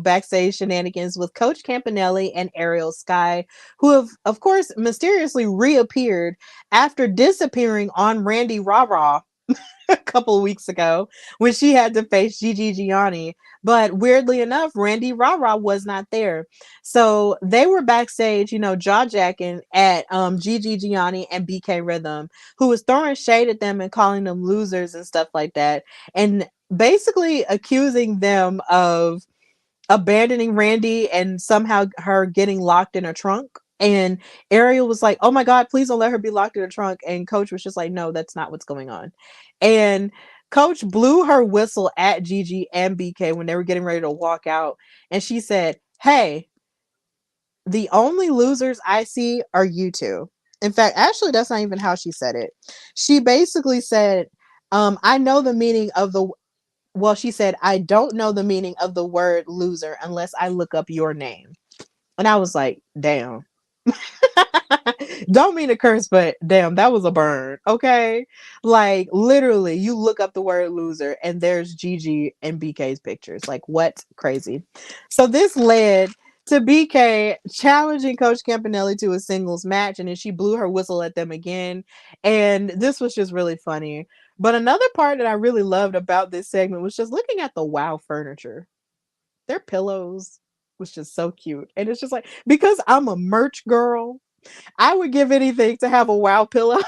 backstage shenanigans with Coach Campanelli and Ariel Sky, who have, of course, mysteriously reappeared after disappearing on Randy Rah a couple of weeks ago when she had to face Gigi Gianni. But weirdly enough, Randy Rara was not there. So they were backstage, jaw jacking at Gigi Gianni and BK Rhythm, who was throwing shade at them and calling them losers and stuff like that. And basically accusing them of abandoning Randy and somehow her getting locked in a trunk. And Ariel was like, "Oh my God, please don't let her be locked in a trunk." And Coach was just like, "No, that's not what's going on." And Coach blew her whistle at Gigi and BK when they were getting ready to walk out. And she said, "Hey, the only losers I see are you two." In fact, actually, that's not even how she said it. She basically said, I know the meaning of the well, she said, "I don't know the meaning of the word loser unless I look up your name." And I was like, damn. Don't mean to curse, but damn, that was a burn. Okay. Like, literally, you look up the word loser and there's Gigi and BK's pictures. Like, what? Crazy. So this led to BK challenging Coach Campanelli to a singles match, and then she blew her whistle at them again. And this was just really funny. But another part that I really loved about this segment was just looking at the wow furniture. Their pillows was just so cute. And it's just like, because I'm a merch girl, I would give anything to have a wow pillow.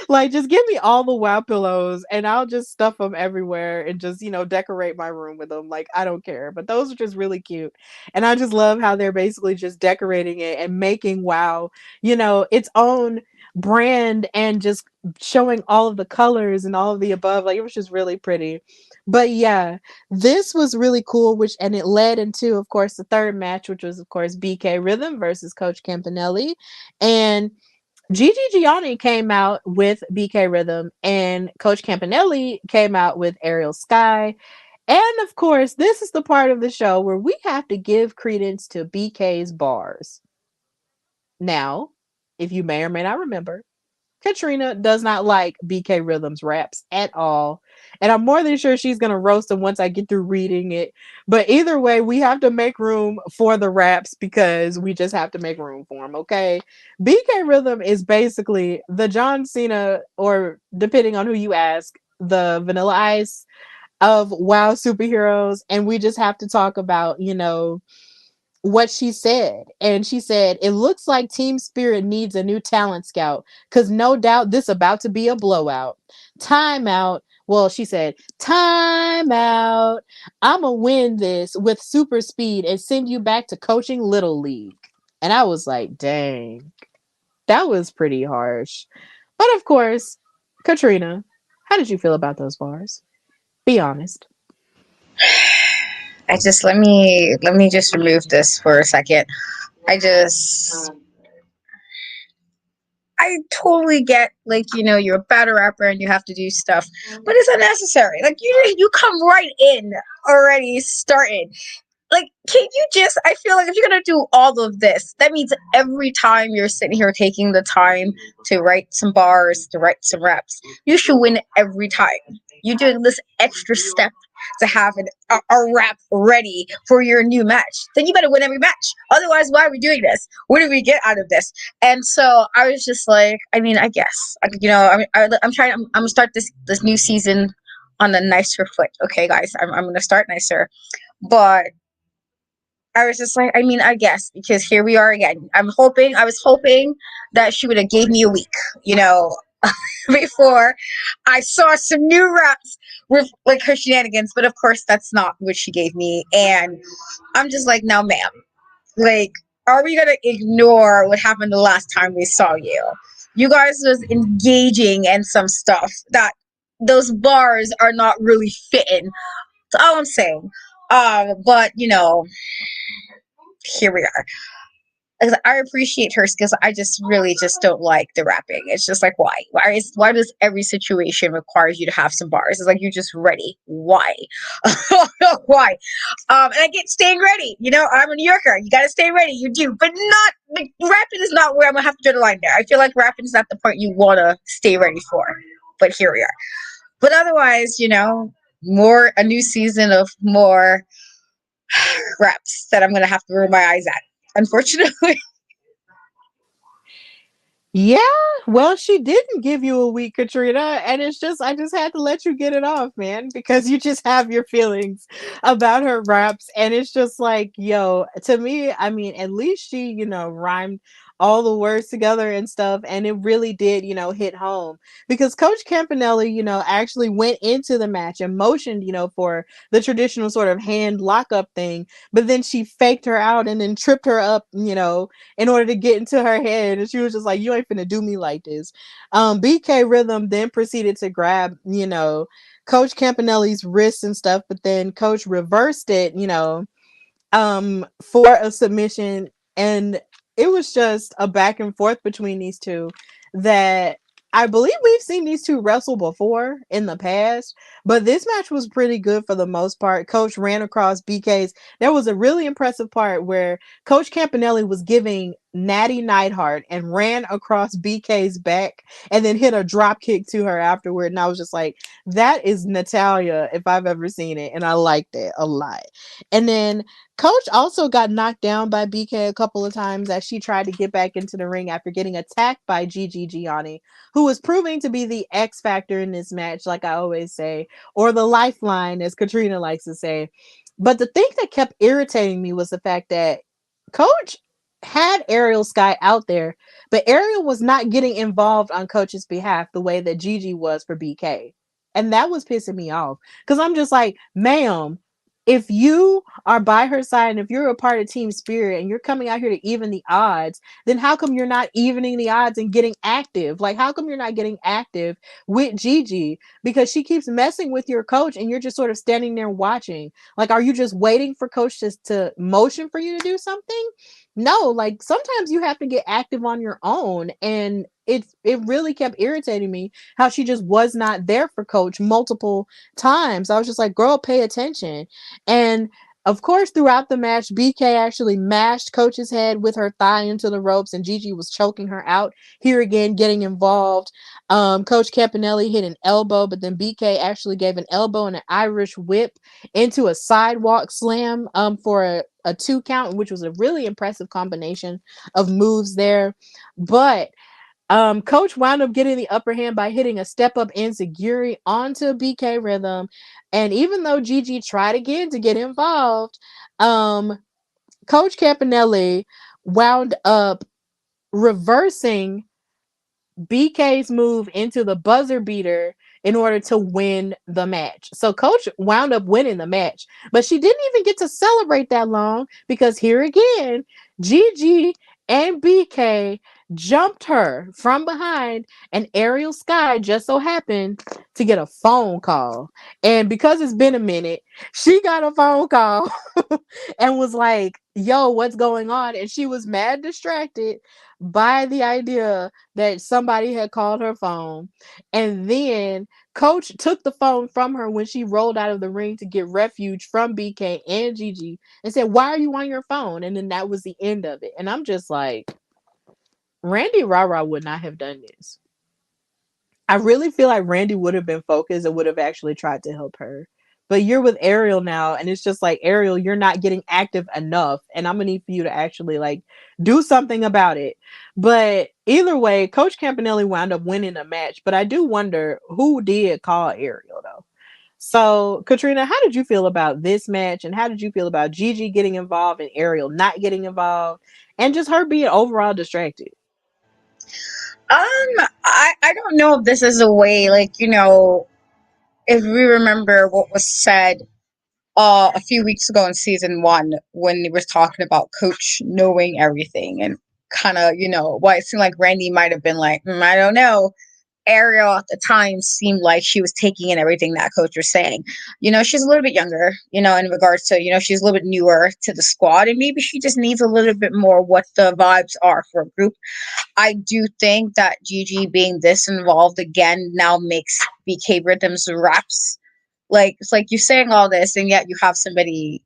Like, just give me all the wow pillows and I'll just stuff them everywhere and just, decorate my room with them. Like, I don't care. But those are just really cute. And I just love how they're basically just decorating it and making wow, its own brand and just showing all of the colors and all of the above. Like, it was just really pretty. But yeah, this was really cool, and it led into, of course, the third match, which was, of course, BK Rhythm versus Coach Campanelli. And Gigi Gianni came out with BK Rhythm, and Coach Campanelli came out with Ariel Sky. And of course, this is the part of the show where we have to give credence to BK's bars. Now, if you may or may not remember, Katrina does not like BK Rhythm's raps at all. And I'm more than sure she's going to roast him once I get through reading it. But either way, we have to make room for the raps because we just have to make room for them, okay? BK Rhythm is basically the John Cena, or depending on who you ask, the Vanilla Ice of WoW superheroes. And we just have to talk about, what she said. And she said, "It looks like Team Spirit needs a new talent scout because no doubt this about to be a blowout. Timeout." Well, she said, "Timeout. I'ma win this with super speed and send you back to coaching Little League." And I was like, dang, that was pretty harsh. But of course, Katrina, how did you feel about those bars? Be honest. I just let me just remove this for a second. I just I totally get, like, you're a battle rapper and you have to do stuff, but it's unnecessary. Like, you come right in already started. Like, can you just, I feel like if you're gonna do all of this, that means every time you're sitting here taking the time to write some bars, to write some reps, you should win every time. You're doing this extra step to have a rap ready for your new match, then you better win every match. Otherwise, why are we doing this? What do we get out of this? And so I was just like, I mean, I guess, I'm trying, I'm gonna start this new season on a nicer foot. Okay, guys, I'm gonna start nicer, but I was just like, I mean, I guess, because here we are again. I was hoping that she would have gave me a week, you know, before I saw some new raps with, like, her shenanigans. But of course, that's not what she gave me. And I'm just like, no, ma'am. Like, are we going to ignore what happened the last time we saw you? You guys was engaging in some stuff that those bars are not really fitting. That's all I'm saying. But here we are. I appreciate her skills. I just really just don't like the rapping. It's just like why? Why does every situation require you to have some bars? It's like you're just ready. Why? Why? And I get staying ready. I'm a New Yorker. You gotta stay ready. You do, but not like, rapping is not where I'm gonna have to draw the line there. I feel like rapping is not the part you wanna stay ready for. But here we are. But otherwise, more a new season of more raps that I'm gonna have to roll my eyes at. Unfortunately. Yeah, well, she didn't give you a week, Katrina, and I just had to let you get it off, man, because you just have your feelings about her raps, and it's just like, yo, to me, I mean, at least she, rhymed all the words together and stuff, and it really did, hit home because Coach Campanelli, actually went into the match and motioned, for the traditional sort of hand lockup thing, but then she faked her out and then tripped her up, in order to get into her head. And she was just like, you ain't finna do me like this. BK Rhythm then proceeded to grab, Coach Campanelli's wrists and stuff, but then Coach reversed it, for a submission. And it was just a back and forth between these two that I believe we've seen these two wrestle before in the past, but this match was pretty good for the most part. Coach ran across BK's. There was a really impressive part where Coach Campanelli was giving Natty Neidhart and ran across BK's back and then hit a drop kick to her afterward. And I was just like, that is Natalia if I've ever seen it. And I liked it a lot. And then Coach also got knocked down by BK a couple of times as she tried to get back into the ring after getting attacked by Gigi Gianni, who was proving to be the X factor in this match, like I always say, or the lifeline, as Katrina likes to say. But the thing that kept irritating me was the fact that Coach had Ariel Sky out there, but Ariel was not getting involved on Coach's behalf the way that Gigi was for BK. And that was pissing me off because I'm just like, ma'am, if you are by her side and if you're a part of Team Spirit and you're coming out here to even the odds, then how come you're not evening the odds and getting active? Like, how come you're not getting active with Gigi? Because she keeps messing with your coach and you're just sort of standing there watching. Like, are you just waiting for coach to motion for you to do something? No, like sometimes you have to get active on your own. And it really kept irritating me how she just was not there for coach multiple times. I was just like, girl, pay attention. And of course, throughout the match, BK actually mashed Coach's head with her thigh into the ropes, and Gigi was choking her out. Here again, getting involved. Coach Campanelli hit an elbow, but then BK actually gave an elbow and an Irish whip into a sidewalk slam for a 2 count, which was a really impressive combination of moves there. But Coach wound up getting the upper hand by hitting a step up enziguri onto BK Rhythm. And even though Gigi tried again to get involved, Coach Campanelli wound up reversing BK's move into the buzzer beater in order to win the match. So Coach wound up winning the match, but she didn't even get to celebrate that long because here again, Gigi and BK jumped her from behind, and Ariel Sky just so happened to get a phone call. And because it's been a minute, she got a phone call and was like, yo, what's going on? And she was mad distracted by the idea that somebody had called her phone. And then Coach took the phone from her when she rolled out of the ring to get refuge from BK and Gigi and said, why are you on your phone? And then that was the end of it. And I'm just like, Randy Rara would not have done this. I really feel like Randy would have been focused and would have actually tried to help her. But you're with Ariel now, and it's just like, Ariel, you're not getting active enough, and I'm gonna need for you to actually like do something about it. But either way, Coach Campanelli wound up winning the match. But I do wonder who did call Ariel though. So, Katrina, how did you feel about this match, and how did you feel about Gigi getting involved and Ariel not getting involved, and just her being overall distracted? I don't know if this is a way, like, if we remember what was said a few weeks ago in season 1 when they was talking about Coach knowing everything and kind of, why it seemed like Randy might have been like, I don't know. Ariel at the time seemed like she was taking in everything that coach was saying. She's a little bit younger, in regards to, she's a little bit newer to the squad, and maybe she just needs a little bit more what the vibes are for a group. I do think that Gigi being this involved again now makes BK Rhythm's raps like, it's like you're saying all this and yet you have somebody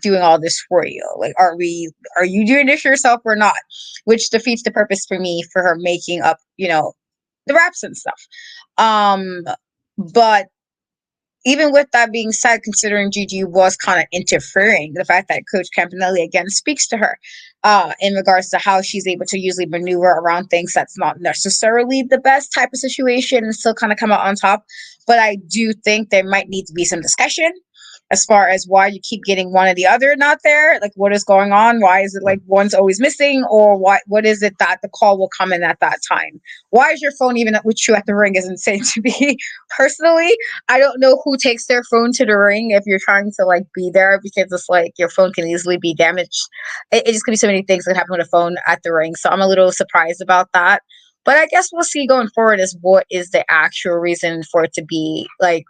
doing all this for you. Like, are you doing this yourself or not? Which defeats the purpose for me for her making up, the raps and stuff. Um, but even with that being said, considering Gigi was kind of interfering, the fact that Coach Campanelli again speaks to her in regards to how she's able to usually maneuver around things that's not necessarily the best type of situation and still kind of come out on top. But I do think there might need to be some discussion as far as why you keep getting one or the other not there. Like, what is going on? Why is it like one's always missing? Or what is it that the call will come in at that time? Why is your phone even with you at the ring is insane to me. Personally, I don't know who takes their phone to the ring if you're trying to like be there, because it's like your phone can easily be damaged. It just could be so many things that happen with a phone at the ring. So I'm a little surprised about that. But I guess we'll see going forward is what is the actual reason for it to be like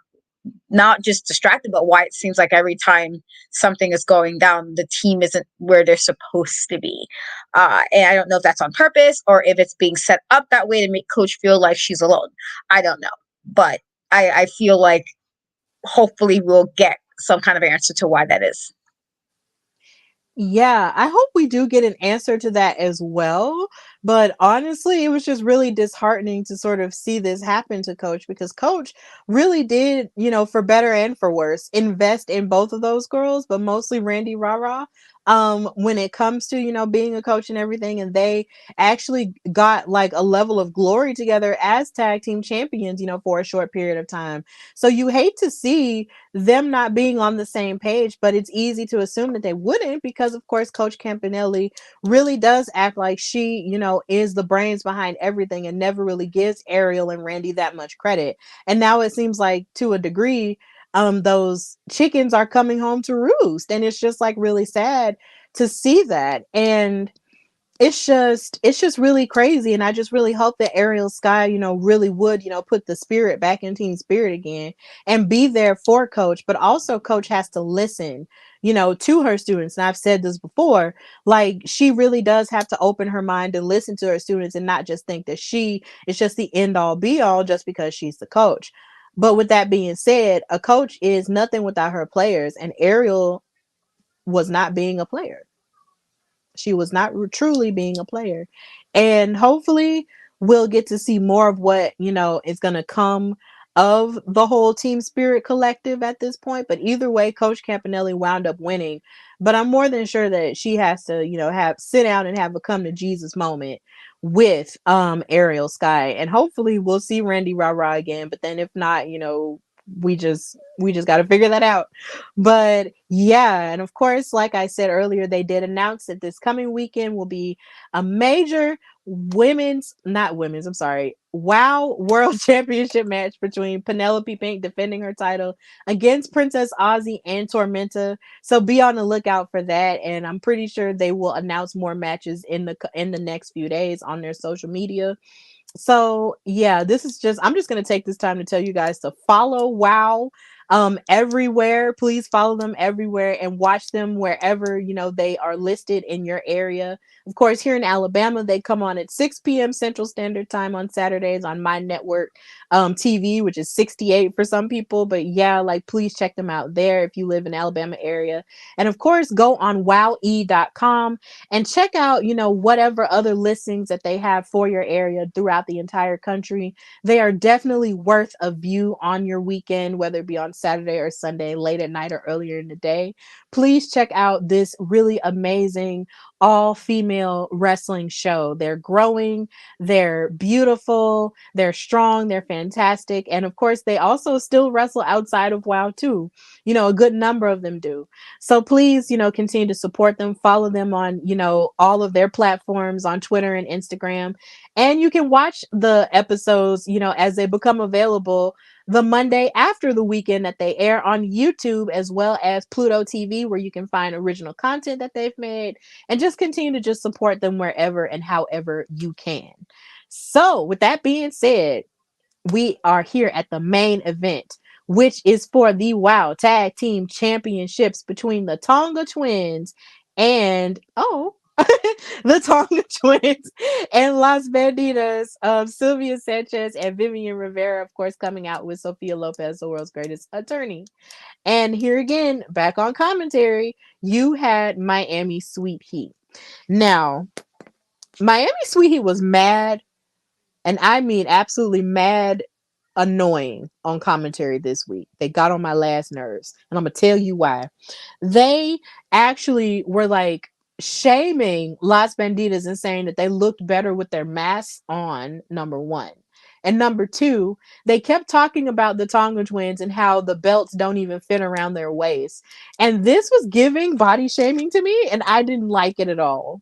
not just distracted, but why it seems like every time something is going down, the team isn't where they're supposed to be. And I don't know if that's on purpose or if it's being set up that way to make coach feel like she's alone. I don't know. But I feel like hopefully we'll get some kind of answer to why that is. Yeah, I hope we do get an answer to that as well. But honestly, it was just really disheartening to sort of see this happen to Coach, because Coach really did, for better and for worse, invest in both of those girls, but mostly Randy Rara. When it comes to, being a coach and everything, and they actually got like a level of glory together as tag team champions, for a short period of time. So you hate to see them not being on the same page, but it's easy to assume that they wouldn't, because of course Coach Campanelli really does act like she, is the brains behind everything and never really gives Ariel and Randy that much credit. And now it seems like to a degree, those chickens are coming home to roost, and it's just like really sad to see that. And it's just really crazy, and I just really hope that Ariel Sky, really would, put the spirit back in Team Spirit again and be there for Coach. But also Coach has to listen, to her students. And I've said this before, like she really does have to open her mind and listen to her students and not just think that she is just the end all be all just because she's the coach. But with that being said, a coach is nothing without her players, and Ariel was not being a player. She was not truly being a player. And hopefully we'll get to see more of what, is going to come of the whole Team Spirit collective at this point. But either way, Coach Campanelli wound up winning. But I'm more than sure that she has to, have sit down and have a come to Jesus moment with Ariel Sky. And hopefully we'll see Randy Rara again. But then if not, we just got to figure that out. But yeah, and of course, like I said earlier, they did announce that this coming weekend will be a major WOW World Championship match between Penelope Pink defending her title against Princess Aussie and Tormenta. So be on the lookout for that, and I'm pretty sure they will announce more matches in the next few days on their social media. So yeah, I'm just going to take this time to tell you guys to follow WOW everywhere. Please follow them everywhere and watch them wherever they are listed in your area. Of course, here in Alabama, they come on at 6 p.m. Central Standard Time on Saturdays on my network TV, which is 68 for some people. But yeah, like please check them out there if you live in Alabama area. And of course, go on wowe.com and check out whatever other listings that they have for your area throughout the entire country. They are definitely worth a view on your weekend, whether it be on Saturday or Sunday, late at night or earlier in the day. Please check out this really amazing all-female wrestling show. They're growing, they're beautiful, they're strong, they're fantastic. And of course, they also still wrestle outside of WOW too. A good number of them do. So please, continue to support them, follow them on, all of their platforms on Twitter and Instagram. And you can watch the episodes, as they become available the Monday after the weekend that they air on YouTube as well as Pluto TV, where you can find original content that they've made and just continue to just support them wherever and however you can. So, with that being said, we are here at the main event, which is for the WoW Tag Team Championships between the Tonga Twins and the Tonga Twins and Las Bandidas of Sylvia Sanchez and Vivian Rivera, of course, coming out with Sophia Lopez, the world's greatest attorney. And here again, back on commentary, you had Miami Sweet Heat. Now, Miami Sweet Heat was mad, and I mean absolutely mad annoying on commentary this week. They got on my last nerves, and I'm gonna tell you why. They actually were like shaming Las Bandidas and saying that they looked better with their masks on, number one. And number two, they kept talking about the Tonga Twins and how the belts don't even fit around their waist. And this was giving body shaming to me, and I didn't like it at all.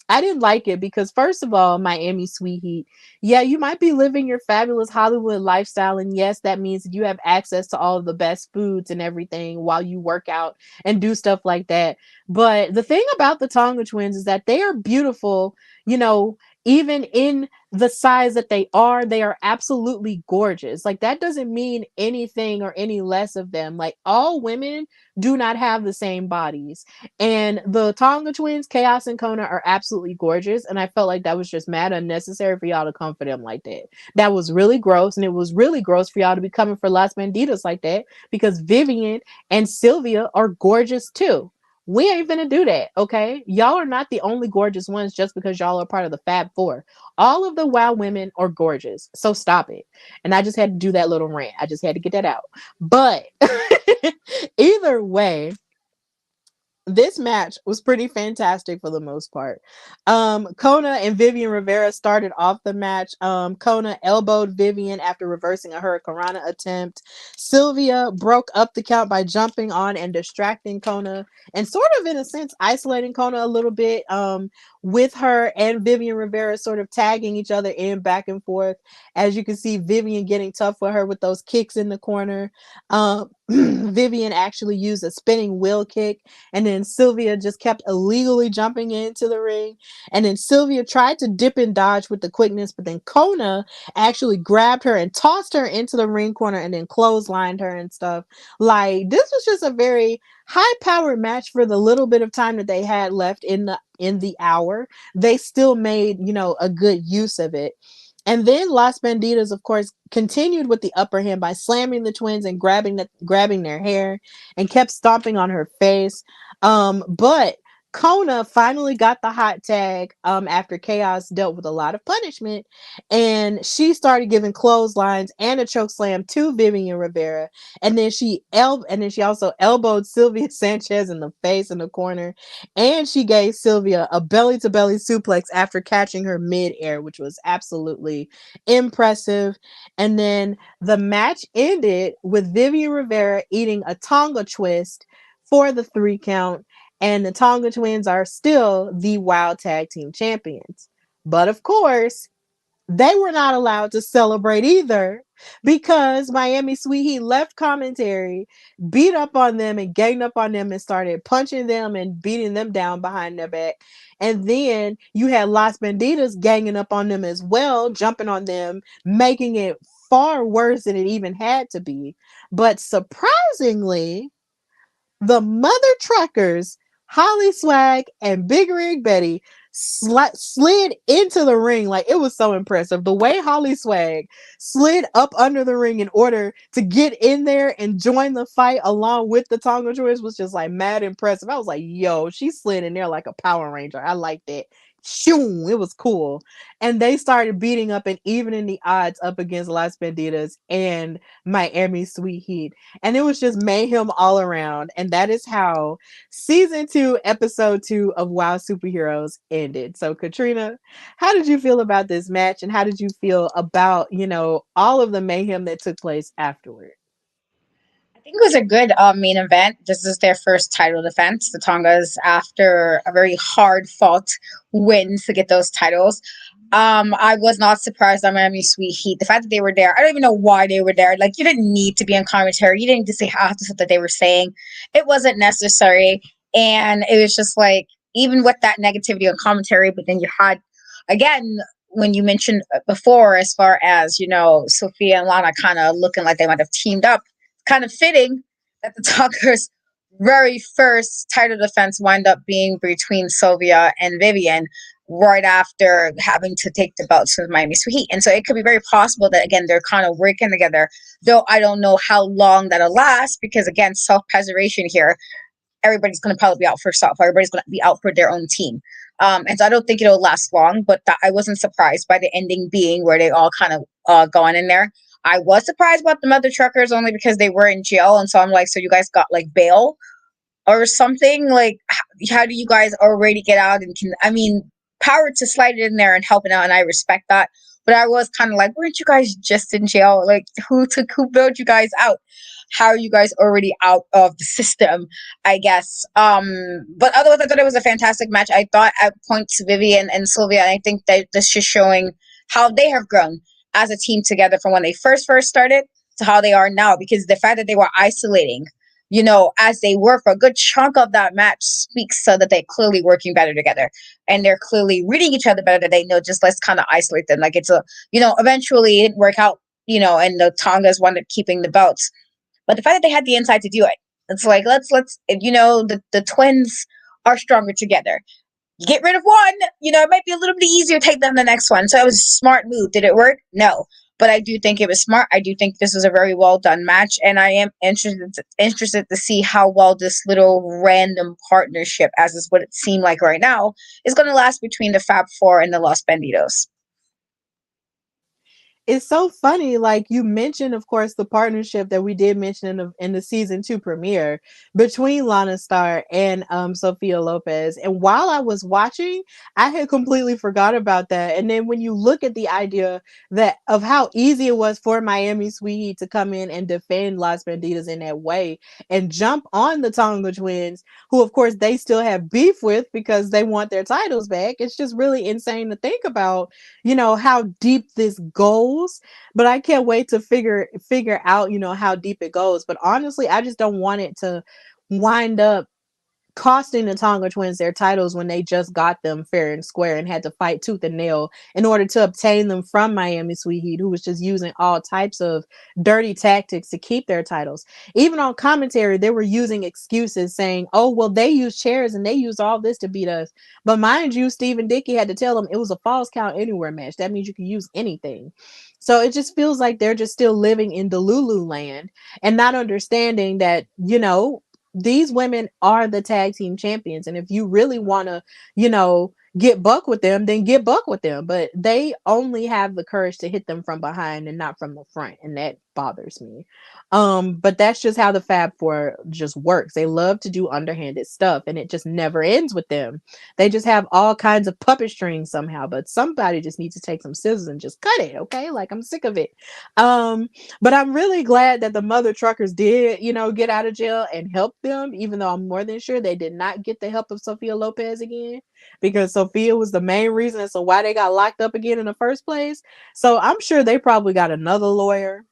I didn't like it because, first of all, Miami Sweet Heat, yeah, you might be living your fabulous Hollywood lifestyle. And yes, that means that you have access to all of the best foods and everything while you work out and do stuff like that. But the thing about the Tonga Twins is that they are beautiful, you know, even in the size that they are absolutely gorgeous. Like, that doesn't mean anything or any less of them. Like, all women do not have the same bodies. And the Tonga twins, Chaos and Kona, are absolutely gorgeous. And I felt like that was just mad unnecessary for y'all to come for them like that. That was really gross. And it was really gross for y'all to be coming for Las Banditas like that, because Vivian and Sylvia are gorgeous too. We ain't gonna do that, okay? Y'all are not the only gorgeous ones just because y'all are part of the Fab Four. All of the WoW women are gorgeous. So stop it. And I just had to do that little rant. I just had to get that out. But either way, this match was pretty fantastic for the most part. Kona and Vivian Rivera started off the match. Kona elbowed Vivian after reversing a Hurricanrana attempt. Sylvia broke up the count by jumping on and distracting Kona and sort of, in a sense, isolating Kona a little bit, with her and Vivian Rivera sort of tagging each other in back and forth. As you can see, Vivian getting tough with her with those kicks in the corner. Vivian actually used a spinning wheel kick, and then Sylvia just kept illegally jumping into the ring. And then Sylvia tried to dip and dodge with the quickness, but then Kona actually grabbed her and tossed her into the ring corner and then clotheslined her and stuff. Like, this was just a very high powered match for the little bit of time that they had left in the hour. They still made, a good use of it. And then Las Bandidas, of course, continued with the upper hand by slamming the twins and grabbing their hair and kept stomping on her face. But Kona finally got the hot tag after Chaos dealt with a lot of punishment, and she started giving clotheslines and a choke slam to Vivian Rivera, and then she also elbowed Sylvia Sanchez in the face in the corner, and she gave Sylvia a belly to belly suplex after catching her mid-air, which was absolutely impressive. And then the match ended with Vivian Rivera eating a Tonga twist for the 3 count, and the Tonga Twins are still the Wild Tag Team Champions. But of course, they were not allowed to celebrate either, because Miami Sweet Heat left commentary, beat up on them and ganged up on them and started punching them and beating them down behind their back. And then you had Las Banditas ganging up on them as well, jumping on them, making it far worse than it even had to be. But surprisingly, the mother truckers, Holly Swag and Big Rig Betty, slid into the ring. Like, it was so impressive. The way Holly Swag slid up under the ring in order to get in there and join the fight along with the Tonga Twins was just like mad impressive. I was like, yo, she slid in there like a Power Ranger. I liked it. Shoo, it was cool. And they started beating up and evening the odds up against Las Banditas and Miami Sweet Heat. And it was just mayhem all around. And that is how season 2, episode 2 of WoW Superheroes ended. So, Katrina, how did you feel about this match? And how did you feel about, all of the mayhem that took place afterward? think it was a good main event. This is their first title defense. The Tongas, after a very hard fought win to get those titles. I was not surprised on Miami Sweet Heat. The fact that they were there, I don't even know why they were there. Like, you didn't need to be on commentary. You didn't need to say half the stuff that they were saying. It wasn't necessary. And it was just like, even with that negativity on commentary, but then you had, again, when you mentioned before, as far as, Sophia and Lana kind of looking like they might have teamed up, kind of fitting that the Talkers' very first title defense wind up being between Sylvia and Vivian right after having to take the belts to the Miami Sweet Heat. And so it could be very possible that, again, they're kind of working together, though I don't know how long that'll last because, again, self-preservation here. Everybody's going to probably be out for self. Everybody's going to be out for their own team. And so I don't think it'll last long, but I wasn't surprised by the ending being where they all kind of gone in there. I was surprised about the mother truckers only because they were in jail. And so I'm like, so you guys got like bail or something? Like, how do you guys already get out? And power to slide it in there and helping out. And I respect that. But I was kind of like, weren't you guys just in jail? Like, who bailed you guys out? How are you guys already out of the system, I guess? But otherwise, I thought it was a fantastic match. I thought at points Vivian and Sylvia, and I think that this is showing how they have grown as a team together from when they first started to how they are now. Because the fact that they were isolating, as they were for a good chunk of that match speaks so that they're clearly working better together. And they're clearly reading each other better. That they know, just let's kind of isolate them. Like eventually it didn't work out, and the Tongas wound up keeping the belts. But the fact that they had the insight to do it, it's like, the twins are stronger together. You get rid of one, it might be a little bit easier to take them the next one. So it was a smart move. Did it work? No. But I do think it was smart. I do think this was a very well done match. And I am interested to see how well this little random partnership, as is what it seemed like right now, is going to last between the Fab Four and the Las Bandidos. It's so funny, like you mentioned, of course, the partnership that we did mention in the season 2 premiere between Lana Star and Sophia Lopez. And while I was watching, I had completely forgot about that. And then when you look at the idea that of how easy it was for Miami Sweet Heat to come in and defend Las Bandidas in that way and jump on the Tonga Twins, who of course they still have beef with because they want their titles back. It's just really insane to think about, how deep this goes. But I can't wait to figure out, how deep it goes. But honestly, I just don't want it to wind up costing the Tonga Twins their titles when they just got them fair and square and had to fight tooth and nail in order to obtain them from Miami Sweet Heat, who was just using all types of dirty tactics to keep their titles. Even on commentary, they were using excuses saying, oh, well, they used chairs and they used all this to beat us. But mind you, Steve and Dickie had to tell them it was a falls count anywhere match. That means you can use anything. So it just feels like they're just still living in Delulu land and not understanding that, these women are the tag team champions. And if you really want to, get buck with them, then get buck with them. But they only have the courage to hit them from behind and not from the front. And that bothers me. But that's just how the Fab Four just works. They love to do underhanded stuff and it just never ends with them. They just have all kinds of puppet strings somehow, but somebody just needs to take some scissors and just cut it. Okay. Like I'm sick of it. But I'm really glad that the mother truckers did, get out of jail and help them, even though I'm more than sure they did not get the help of Sophia Lopez again, because Sophia was the main reason as to why they got locked up again in the first place. So I'm sure they probably got another lawyer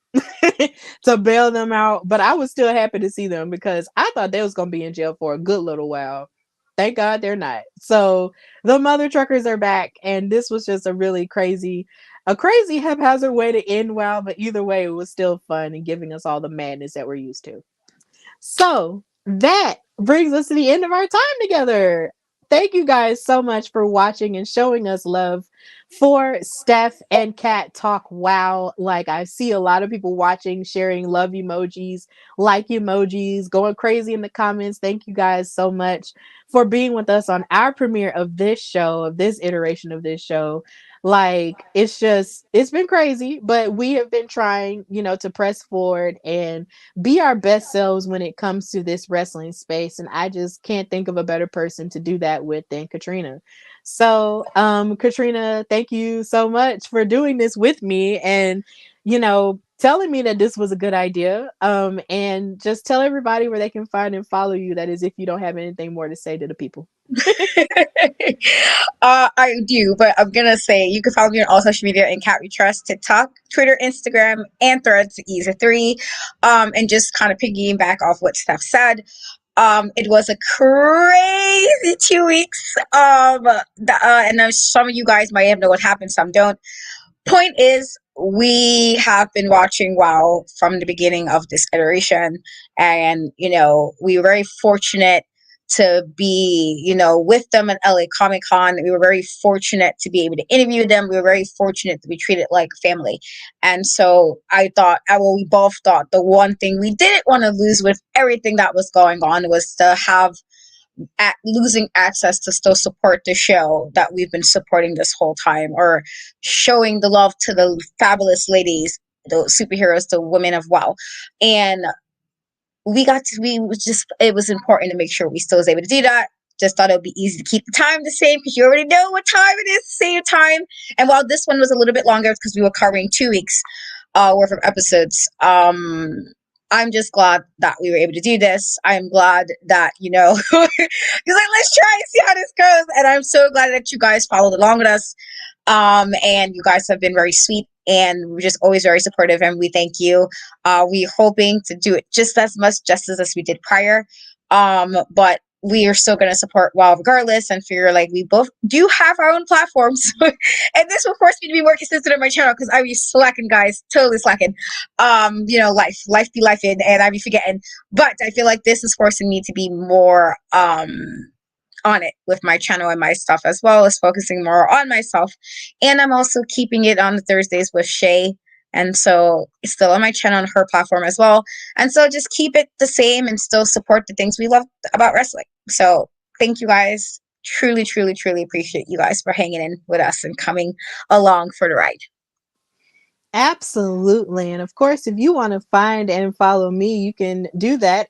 to bail them out. But I was still happy to see them because I thought they was going to be in jail for a good little while. Thank God they're not. So the mother truckers are back, and this was just a crazy haphazard way to end WoW, but either way, it was still fun and giving us all the madness that we're used to. So that brings us to the end of our time together. Thank you guys so much for watching and showing us love for Steph and Kat Talk WoW. Like, I see a lot of people watching, sharing love emojis, like emojis, going crazy in the comments. Thank you guys so much for being with us on our premiere of this show, of this iteration of this show. Like, it's been crazy, but we have been trying, to press forward and be our best selves when it comes to this wrestling space. And I just can't think of a better person to do that with than Katrina. So, Katrina, thank you so much for doing this with me. And, telling me that this was a good idea. And just tell everybody where they can find and follow you. That is, if you don't have anything more to say to the people. I do, but I'm gonna say you can follow me on all social media in Cat We Trust, TikTok, Twitter, Instagram, and Threads. Easy three. And just kind of piggyback off what Steph said. It was a crazy 2 weeks. And some of you guys might have know what happened, some don't. Point is, we have been watching WoW from the beginning of this iteration, and we were very fortunate to be with them at LA Comic Con. We were very fortunate to be able to interview them. We were very fortunate to be treated like family. And so I thought, well, we both thought the one thing we didn't want to lose with everything that was going on was to have at losing access to still support the show that we've been supporting this whole time, or showing the love to the fabulous ladies, the superheroes, the women of WoW. And it was important to make sure we still was able to do that. Just thought it would be easy to keep the time the same, because you already know what time it is, same time. And while this one was a little bit longer because we were covering 2 weeks worth of episodes, I'm just glad that we were able to do this. I'm glad that, because let's try and see how this goes. And I'm so glad that you guys followed along with us. And you guys have been very sweet, and we're just always very supportive, and we thank you. We're hoping to do it just as much justice as we did prior. But we are still going to support WoW regardless, and figure like we both do have our own platforms. And this will force me to be more consistent on my channel, because I be slacking, guys, totally slacking. Life be life in, and I be forgetting. But I feel like this is forcing me to be more on it with my channel and my stuff, as well as focusing more on myself. And I'm also keeping it on the Thursdays with Shay. And so it's still on my channel and her platform as well. And so just keep it the same and still support the things we love about wrestling. So thank you guys. Truly, truly, truly appreciate you guys for hanging in with us and coming along for the ride. Absolutely. And of course, if you want to find and follow me, you can do that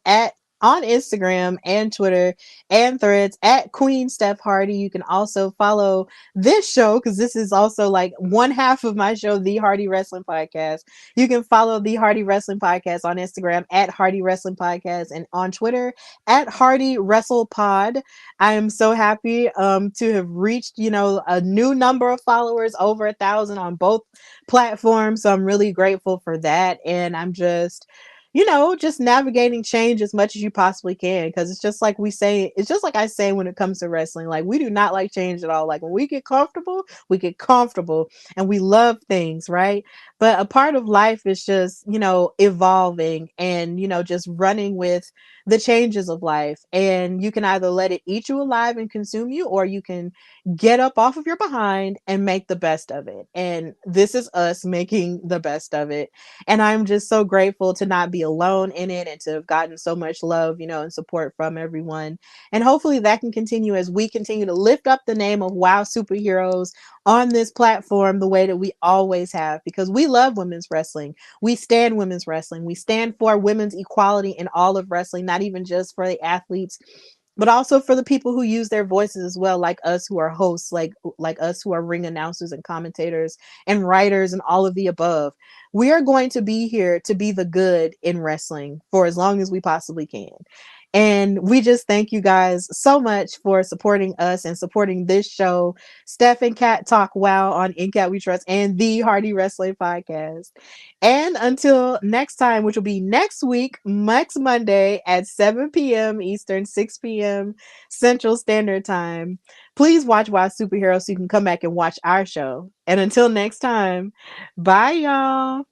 on Instagram and Twitter and Threads at Queen Steph Hardy. You can also follow this show, because this is also like one half of my show, The Hardy Wrestling Podcast. You can follow The Hardy Wrestling Podcast on Instagram at Hardy Wrestling Podcast, and on Twitter at Hardy Wrestle Pod. I am so happy to have reached, a new number of followers, over 1,000 on both platforms. So I'm really grateful for that. And I'm just navigating change as much as you possibly can, because it's just like I say when it comes to wrestling, like we do not like change at all. Like when we get comfortable and we love things, right? But a part of life is just evolving and just running with the changes of life. And you can either let it eat you alive and consume you, or you can get up off of your behind and make the best of it. And this is us making the best of it. And I'm just so grateful to not be alone in it, and to have gotten so much love, and support from everyone. And hopefully that can continue as we continue to lift up the name of WoW superheroes on this platform the way that we always have, because we love women's wrestling. We stand women's wrestling. We stand for women's equality in all of wrestling, not even just for the athletes, but also for the people who use their voices as well, like us who are hosts, like us who are ring announcers and commentators and writers and all of the above. We are going to be here to be the good in wrestling for as long as we possibly can. And we just thank you guys so much for supporting us and supporting this show, Steph and Cat Talk WoW on In Cat We Trust and the Hardy Wrestling Podcast. And until next time, which will be next week, next Monday at 7 p.m. Eastern, 6 p.m. Central Standard Time, please watch WoW Superheroes so you can come back and watch our show. And until next time, bye, y'all.